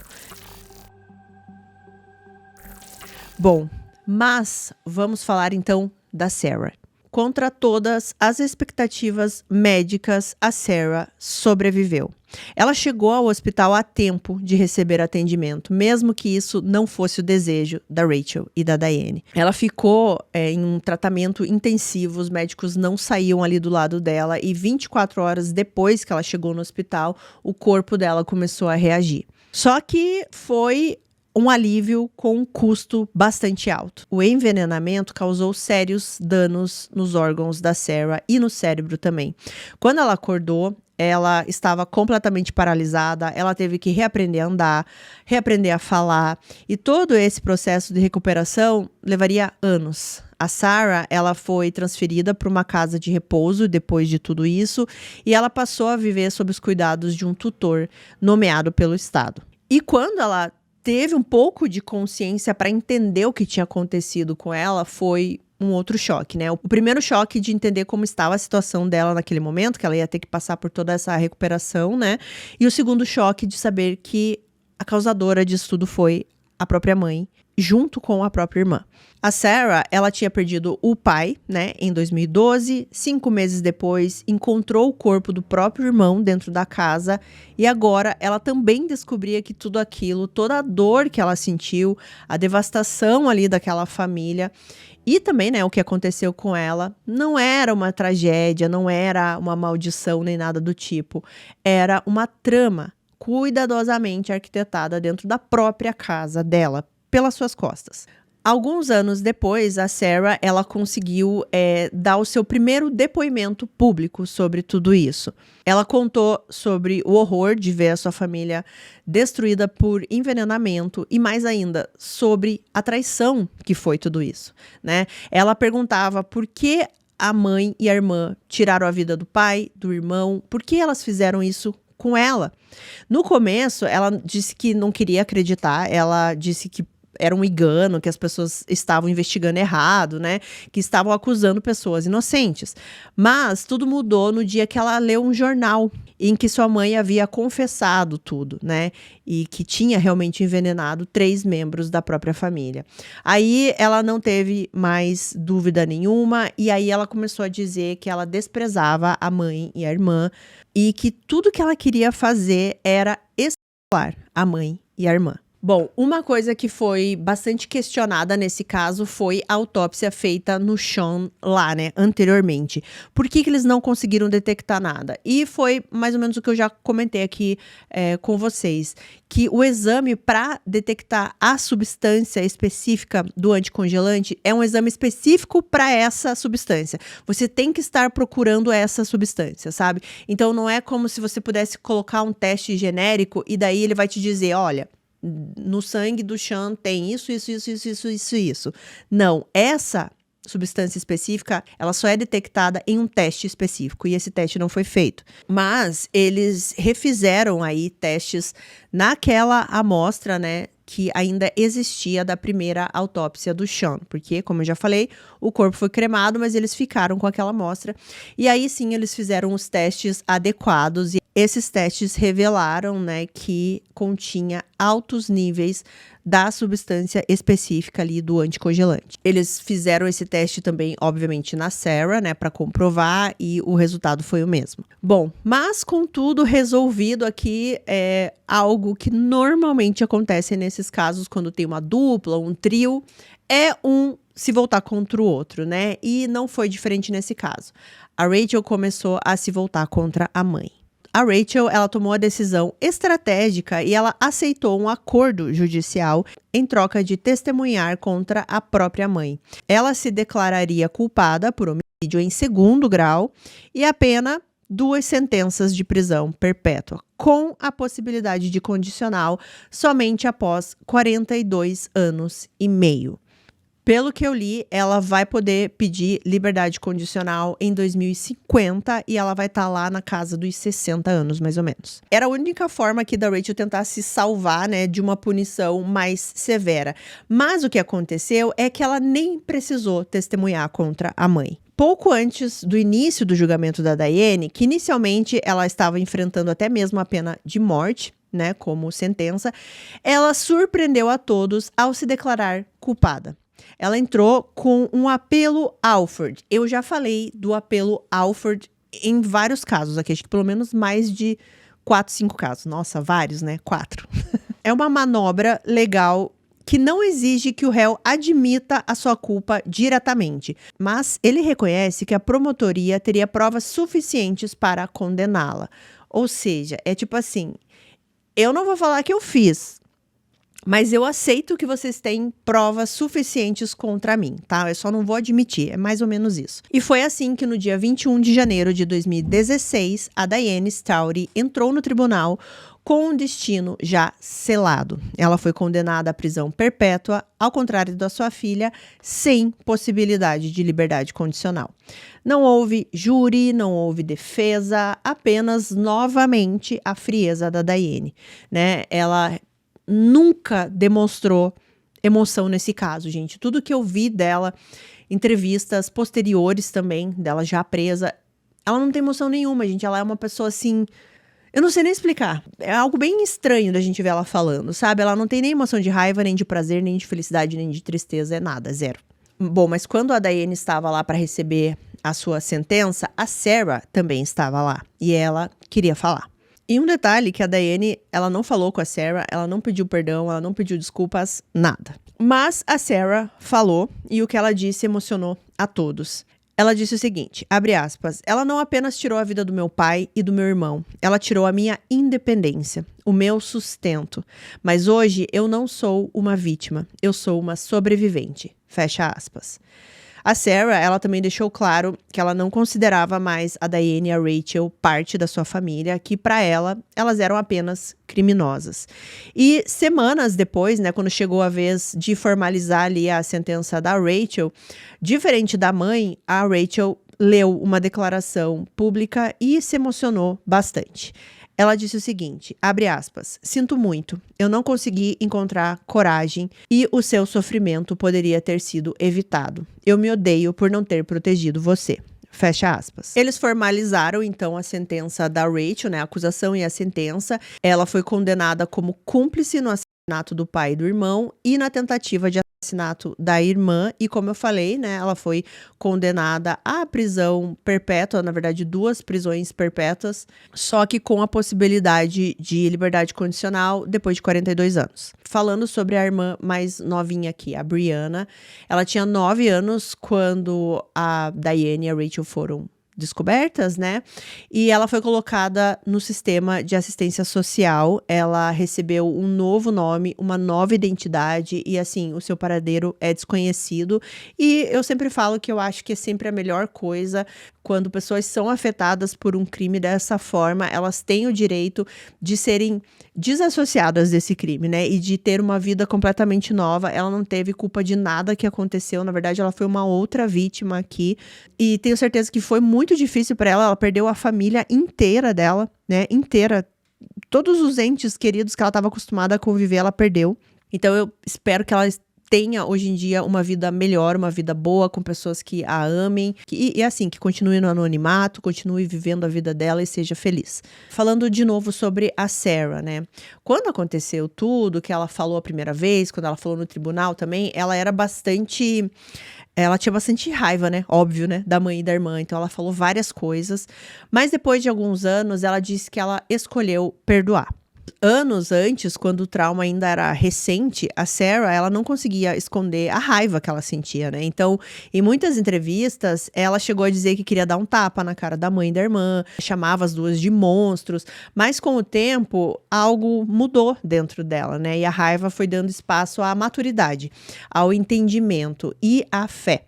Bom, mas vamos falar então da Sarah. Contra todas as expectativas médicas, a Sarah sobreviveu. Ela chegou ao hospital a tempo de receber atendimento, mesmo que isso não fosse o desejo da Rachel e da Diane. Ela ficou em um tratamento intensivo, os médicos não saíam ali do lado dela e 24 horas depois que ela chegou no hospital, o corpo dela começou a reagir. Só que foi um alívio com um custo bastante alto. O envenenamento causou sérios danos nos órgãos da Sarah e no cérebro também. Quando ela acordou, ela estava completamente paralisada, ela teve que reaprender a andar, reaprender a falar, e todo esse processo de recuperação levaria anos. A Sarah, ela foi transferida para uma casa de repouso depois de tudo isso, e ela passou a viver sob os cuidados de um tutor nomeado pelo Estado. E quando ela teve um pouco de consciência para entender o que tinha acontecido com ela, foi um outro choque, né? O primeiro choque de entender como estava a situação dela naquele momento, que ela ia ter que passar por toda essa recuperação, né? E o segundo choque de saber que a causadora disso tudo foi a própria mãe, junto com a própria irmã. A Sarah, ela tinha perdido o pai, né, em 2012. 5 meses depois, encontrou o corpo do próprio irmão dentro da casa. E agora, ela também descobria que tudo aquilo, toda a dor que ela sentiu, a devastação ali daquela família, e também, né, o que aconteceu com ela, não era uma tragédia, não era uma maldição nem nada do tipo. Era uma trama cuidadosamente arquitetada dentro da própria casa dela, pelas suas costas. Alguns anos depois, a Sarah, ela conseguiu dar o seu primeiro depoimento público sobre tudo isso. Ela contou sobre o horror de ver a sua família destruída por envenenamento e, mais ainda, sobre a traição que foi tudo isso, né? Ela perguntava por que a mãe e a irmã tiraram a vida do pai, do irmão, por que elas fizeram isso com ela. No começo, ela disse que não queria acreditar, ela disse que era um engano, que as pessoas estavam investigando errado, né? Que estavam acusando pessoas inocentes. Mas tudo mudou no dia que ela leu um jornal em que sua mãe havia confessado tudo, né? E que tinha realmente envenenado 3 membros da própria família. Aí ela não teve mais dúvida nenhuma e aí ela começou a dizer que ela desprezava a mãe e a irmã e que tudo que ela queria fazer era executar a mãe e a irmã. Bom, uma coisa que foi bastante questionada nesse caso foi a autópsia feita no Sean lá, né, anteriormente. Por que eles não conseguiram detectar nada? E foi mais ou menos o que eu já comentei aqui com vocês, que o exame para detectar a substância específica do anticongelante é um exame específico para essa substância. Você tem que estar procurando essa substância, sabe? Então não é como se você pudesse colocar um teste genérico e daí ele vai te dizer, olha, no sangue do Sean tem isso. Não, essa substância específica, ela só é detectada em um teste específico e esse teste não foi feito. Mas eles refizeram aí testes naquela amostra, né, que ainda existia da primeira autópsia do Sean, porque, como eu já falei, o corpo foi cremado, mas eles ficaram com aquela amostra. E aí sim, eles fizeram os testes adequados e esses testes revelaram, né, que continha altos níveis da substância específica ali do anticongelante. Eles fizeram esse teste também, obviamente, na Sarah, né, para comprovar e o resultado foi o mesmo. Bom, mas com tudo resolvido aqui, é algo que normalmente acontece nesses casos quando tem uma dupla, um trio, é um se voltar contra o outro, né? E não foi diferente nesse caso. A Rachel começou a se voltar contra a mãe. A Rachel, ela tomou a decisão estratégica e ela aceitou um acordo judicial em troca de testemunhar contra a própria mãe. Ela se declararia culpada por homicídio em segundo grau e a pena 2 sentenças de prisão perpétua, com a possibilidade de condicional somente após 42 anos e meio. Pelo que eu li, ela vai poder pedir liberdade condicional em 2050 e ela vai estar lá na casa dos 60 anos, mais ou menos. Era a única forma aqui da Rachel tentar se salvar, né, de uma punição mais severa. Mas o que aconteceu é que ela nem precisou testemunhar contra a mãe. Pouco antes do início do julgamento da Diane, que inicialmente ela estava enfrentando até mesmo a pena de morte, né, como sentença, ela surpreendeu a todos ao se declarar culpada. Ela entrou com um apelo Alford. Eu já falei do apelo Alford em vários casos aqui, acho que pelo menos mais de 4, 5 casos. Nossa, vários, né? 4. É uma manobra legal que não exige que o réu admita a sua culpa diretamente, mas ele reconhece que a promotoria teria provas suficientes para condená-la. Ou seja, é tipo assim, eu não vou falar que eu fiz, mas eu aceito que vocês têm provas suficientes contra mim, tá? Eu só não vou admitir, é mais ou menos isso. E foi assim que no dia 21 de janeiro de 2016, a Diane Stoury entrou no tribunal com um destino já selado. Ela foi condenada à prisão perpétua, ao contrário da sua filha, sem possibilidade de liberdade condicional. Não houve júri, não houve defesa, apenas novamente a frieza da Diane, né? Ela nunca demonstrou emoção nesse caso, gente. Tudo que eu vi dela, entrevistas posteriores também, dela já presa, ela não tem emoção nenhuma, gente. Ela é uma pessoa assim, eu não sei nem explicar. É algo bem estranho da gente ver ela falando, sabe? Ela não tem nem emoção de raiva, nem de prazer, nem de felicidade, nem de tristeza, é nada, zero. Bom, mas quando a Diane estava lá para receber a sua sentença, a Sarah também estava lá e ela queria falar. E um detalhe que a Diane, ela não falou com a Sarah, ela não pediu perdão, ela não pediu desculpas, nada. Mas a Sarah falou e o que ela disse emocionou a todos. Ela disse o seguinte, abre aspas, ela não apenas tirou a vida do meu pai e do meu irmão, ela tirou a minha independência, o meu sustento. Mas hoje eu não sou uma vítima, eu sou uma sobrevivente, fecha aspas. A Sarah, ela também deixou claro que ela não considerava mais a Diane e a Rachel parte da sua família, que para ela, elas eram apenas criminosas. E semanas depois, né, quando chegou a vez de formalizar ali a sentença da Rachel, diferente da mãe, a Rachel leu uma declaração pública e se emocionou bastante. Ela disse o seguinte, abre aspas, sinto muito, eu não consegui encontrar coragem e o seu sofrimento poderia ter sido evitado. Eu me odeio por não ter protegido você. Fecha aspas. Eles formalizaram, então, a sentença da Rachel, né, a acusação e a sentença. Ela foi condenada como cúmplice no assassinato do pai e do irmão e na tentativa de assassinato da irmã e, como eu falei, né, ela foi condenada à prisão perpétua, na verdade 2 prisões perpétuas, só que com a possibilidade de liberdade condicional depois de 42 anos. Falando sobre a irmã mais novinha aqui, a Brianna, ela tinha 9 anos quando a Diane e a Rachel foram descobertas, né? E ela foi colocada no sistema de assistência social. Ela recebeu um novo nome, uma nova identidade e, assim, o seu paradeiro é desconhecido. E eu sempre falo que eu acho que é sempre a melhor coisa quando pessoas são afetadas por um crime dessa forma, elas têm o direito de serem desassociadas desse crime, né? E de ter uma vida completamente nova. Ela não teve culpa de nada que aconteceu. Na verdade, ela foi uma outra vítima aqui. E tenho certeza que foi muito difícil para ela. Ela perdeu a família inteira dela, né? Inteira. Todos os entes queridos que ela estava acostumada a conviver, ela perdeu. Então, eu espero que ela tenha hoje em dia uma vida melhor, uma vida boa, com pessoas que a amem, e assim, que continue no anonimato, continue vivendo a vida dela e seja feliz. Falando de novo sobre a Sarah, né? Quando aconteceu tudo, que ela falou a primeira vez, quando ela falou no tribunal também, ela tinha bastante raiva, né? Óbvio, né? Da mãe e da irmã. Então, ela falou várias coisas. Mas depois de alguns anos, ela disse que ela escolheu perdoar. Anos antes, quando o trauma ainda era recente, a Sarah, ela não conseguia esconder a raiva que ela sentia, né? Então, em muitas entrevistas, ela chegou a dizer que queria dar um tapa na cara da mãe e da irmã, chamava as duas de monstros, mas com o tempo, algo mudou dentro dela, né? E a raiva foi dando espaço à maturidade, ao entendimento e à fé.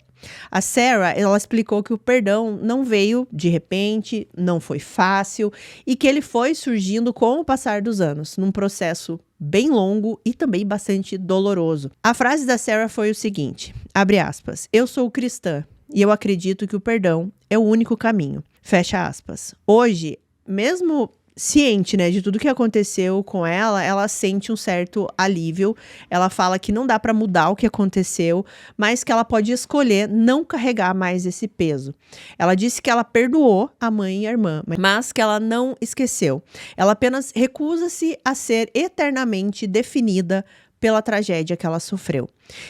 A Sarah, ela explicou que o perdão não veio de repente, não foi fácil e que ele foi surgindo com o passar dos anos, num processo bem longo e também bastante doloroso. A frase da Sarah foi o seguinte, abre aspas, eu sou cristã e eu acredito que o perdão é o único caminho, fecha aspas. Hoje, mesmo ciente, né, de tudo que aconteceu com ela, ela sente um certo alívio. Ela fala que não dá pra mudar o que aconteceu, mas que ela pode escolher não carregar mais esse peso. Ela disse que ela perdoou a mãe e a irmã, mas que ela não esqueceu. Ela apenas recusa-se a ser eternamente definida pela tragédia que ela sofreu.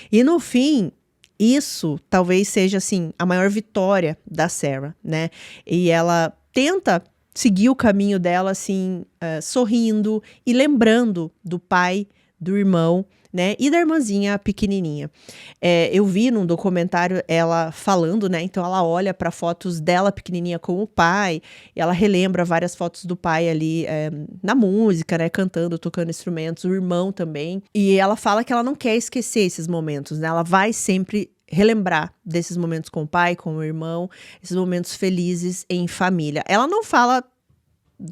E no fim, isso talvez seja, assim, a maior vitória da Sarah, né? E ela tenta seguir o caminho dela, assim, sorrindo e lembrando do pai, do irmão, né, e da irmãzinha pequenininha. Eu vi num documentário ela falando, né, então ela olha para fotos dela pequenininha com o pai, e ela relembra várias fotos do pai ali na música, né, cantando, tocando instrumentos, o irmão também, e ela fala que ela não quer esquecer esses momentos, né, ela vai sempre relembrar desses momentos com o pai, com o irmão, esses momentos felizes em família. Ela não fala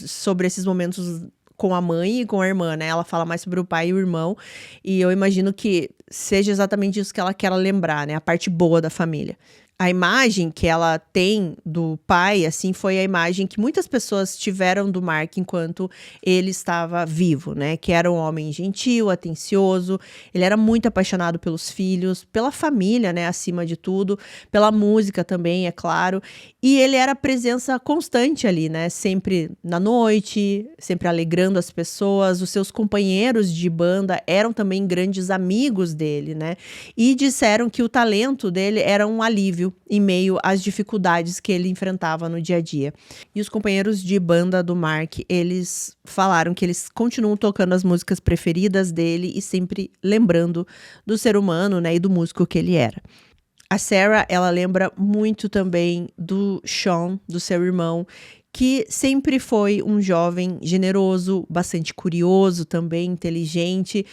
sobre esses momentos com a mãe e com a irmã, né? Ela fala mais sobre o pai e o irmão, e eu imagino que seja exatamente isso que ela quer lembrar, né? A parte boa da família. A imagem que ela tem do pai, assim, foi a imagem que muitas pessoas tiveram do Mark enquanto ele estava vivo, né? Que era um homem gentil, atencioso, ele era muito apaixonado pelos filhos, pela família, né? Acima de tudo, pela música também, é claro. E ele era presença constante ali, né? Sempre na noite, sempre alegrando as pessoas. Os seus companheiros de banda eram também grandes amigos dele, né? E disseram que o talento dele era um alívio em meio às dificuldades que ele enfrentava no dia a dia. E os companheiros de banda do Mark, eles falaram que eles continuam tocando as músicas preferidas dele e sempre lembrando do ser humano, né, e do músico que ele era. A Sarah, ela lembra muito também do Sean, do seu irmão, que sempre foi um jovem generoso, bastante curioso também, inteligente.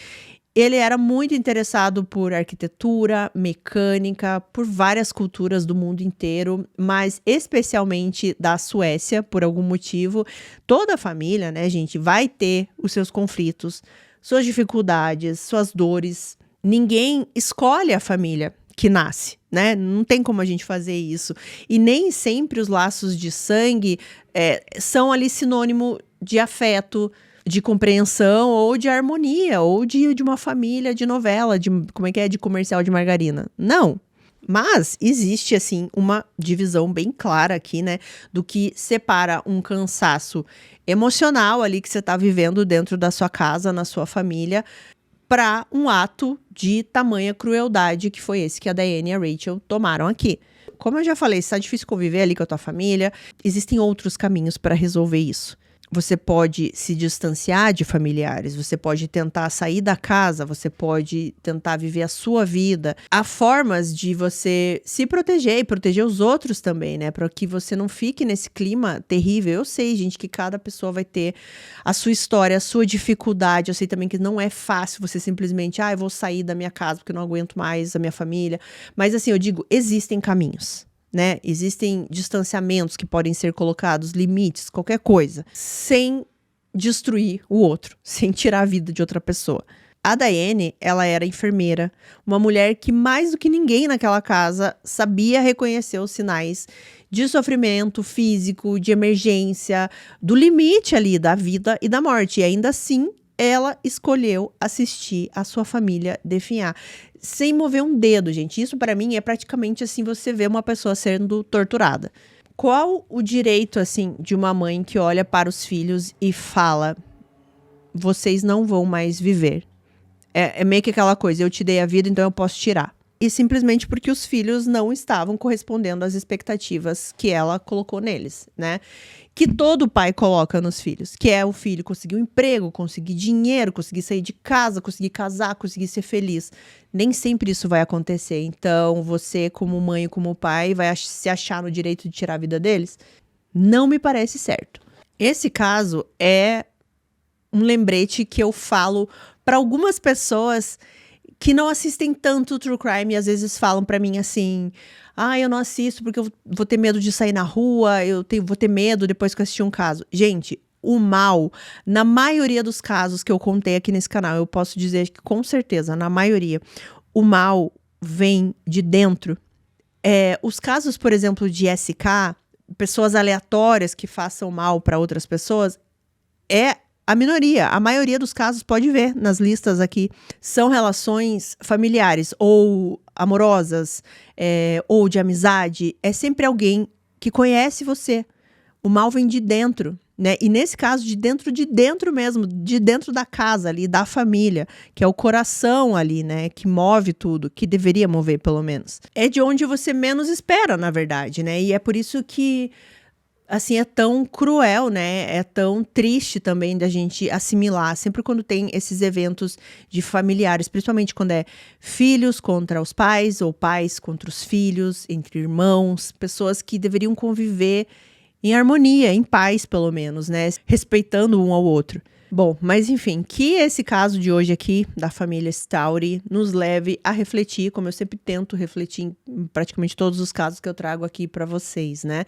Ele era muito interessado por arquitetura, mecânica, por várias culturas do mundo inteiro, mas especialmente da Suécia, por algum motivo. Toda a família, né, gente, vai ter os seus conflitos, suas dificuldades, suas dores. Ninguém escolhe a família que nasce, né? Não tem como a gente fazer isso. E nem sempre os laços de sangue são ali sinônimo de afeto, de compreensão ou de harmonia, ou de uma família de novela, de comercial de margarina. Não. Mas existe, assim, uma divisão bem clara aqui, né, do que separa um cansaço emocional ali que você tá vivendo dentro da sua casa, na sua família, para um ato de tamanha crueldade que foi esse que a Diane e a Rachel tomaram aqui. Como eu já falei, se tá difícil conviver ali com a tua família, existem outros caminhos para resolver isso. Você pode se distanciar de familiares, você pode tentar sair da casa, você pode tentar viver a sua vida. Há formas de você se proteger e proteger os outros também, né? Para que você não fique nesse clima terrível. Eu sei, gente, que cada pessoa vai ter a sua história, a sua dificuldade. Eu sei também que não é fácil você simplesmente, eu vou sair da minha casa porque eu não aguento mais a minha família. Mas assim, eu digo, existem caminhos. Né? Existem distanciamentos que podem ser colocados, limites, qualquer coisa, sem destruir o outro, sem tirar a vida de outra pessoa. A Daiane, ela era enfermeira, uma mulher que mais do que ninguém naquela casa sabia reconhecer os sinais de sofrimento físico, de emergência, do limite ali da vida e da morte. E ainda assim, ela escolheu assistir a sua família definhar, sem mover um dedo, gente. Isso para mim é praticamente assim, você vê uma pessoa sendo torturada. Qual o direito, assim, de uma mãe que olha para os filhos e fala: vocês não vão mais viver? É meio que aquela coisa, eu te dei a vida, então eu posso tirar. E simplesmente porque os filhos não estavam correspondendo às expectativas que ela colocou neles, né? Que todo pai coloca nos filhos, que é o filho conseguir um emprego, conseguir dinheiro, conseguir sair de casa, conseguir casar, conseguir ser feliz. Nem sempre isso vai acontecer. Então, você, como mãe e como pai, vai se achar no direito de tirar a vida deles? Não me parece certo. Esse caso é um lembrete que eu falo para algumas pessoas que não assistem tanto True Crime e às vezes falam para mim assim: eu não assisto porque eu vou ter medo de sair na rua, vou ter medo depois que eu assistir um caso. Gente, o mal, na maioria dos casos que eu contei aqui nesse canal, eu posso dizer que com certeza, na maioria, o mal vem de dentro. Os casos, por exemplo, de SK, pessoas aleatórias que façam mal para outras pessoas, é a minoria. A maioria dos casos, pode ver nas listas aqui, são relações familiares ou amorosas, ou de amizade. É sempre alguém que conhece você. O mal vem de dentro, né? E nesse caso, de dentro mesmo, de dentro da casa ali, da família, que é o coração ali, né? Que move tudo, que deveria mover pelo menos. É de onde você menos espera, na verdade, né? E é por isso que, assim, é tão cruel, né? É tão triste também da gente assimilar. Sempre quando tem esses eventos de familiares, principalmente quando é filhos contra os pais, ou pais contra os filhos, entre irmãos, pessoas que deveriam conviver em harmonia, em paz, pelo menos, né? Respeitando um ao outro. Bom, mas enfim, que esse caso de hoje aqui, da família Stauri, nos leve a refletir, como eu sempre tento refletir em praticamente todos os casos que eu trago aqui pra vocês, né?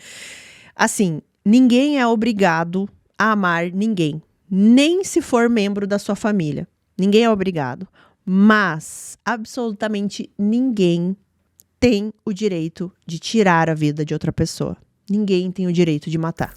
Assim, ninguém é obrigado a amar ninguém, nem se for membro da sua família. Ninguém é obrigado. Mas absolutamente ninguém tem o direito de tirar a vida de outra pessoa. Ninguém tem o direito de matar.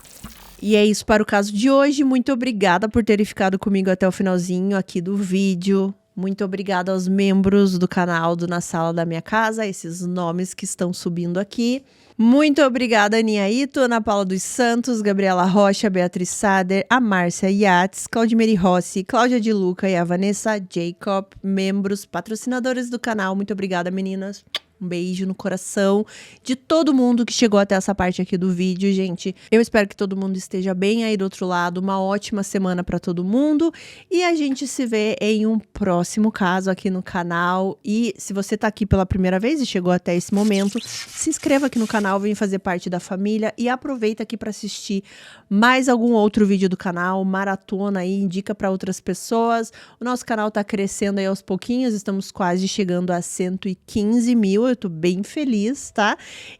E é isso para o caso de hoje. Muito obrigada por terem ficado comigo até o finalzinho aqui do vídeo. Muito obrigada aos membros do canal do Na Sala da Minha Casa, esses nomes que estão subindo aqui. Muito obrigada, Aninha Ito, Ana Paula dos Santos, Gabriela Rocha, Beatriz Sader, a Márcia Yates, Claudimeri Rossi, Cláudia de Luca e a Vanessa Jacob, membros, patrocinadores do canal. Muito obrigada, meninas. Um beijo no coração de todo mundo que chegou até essa parte aqui do vídeo, gente. Eu espero que todo mundo esteja bem aí do outro lado. Uma ótima semana para todo mundo. E a gente se vê em um próximo caso aqui no canal. E se você tá aqui pela primeira vez e chegou até esse momento, se inscreva aqui no canal, vem fazer parte da família e aproveita aqui para assistir mais algum outro vídeo do canal, maratona aí, indica para outras pessoas. O nosso canal tá crescendo aí aos pouquinhos, estamos quase chegando a 115 mil. Eu tô bem feliz, tá?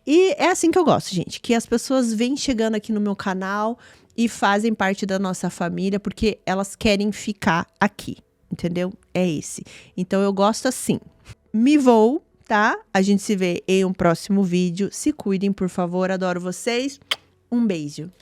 E é assim que eu gosto, gente, que as pessoas vêm chegando aqui no meu canal e fazem parte da nossa família porque elas querem ficar aqui, entendeu? É esse. Então eu gosto assim. Me vou, tá? A gente se vê em um próximo vídeo. Se cuidem, por favor. Adoro vocês. Um beijo.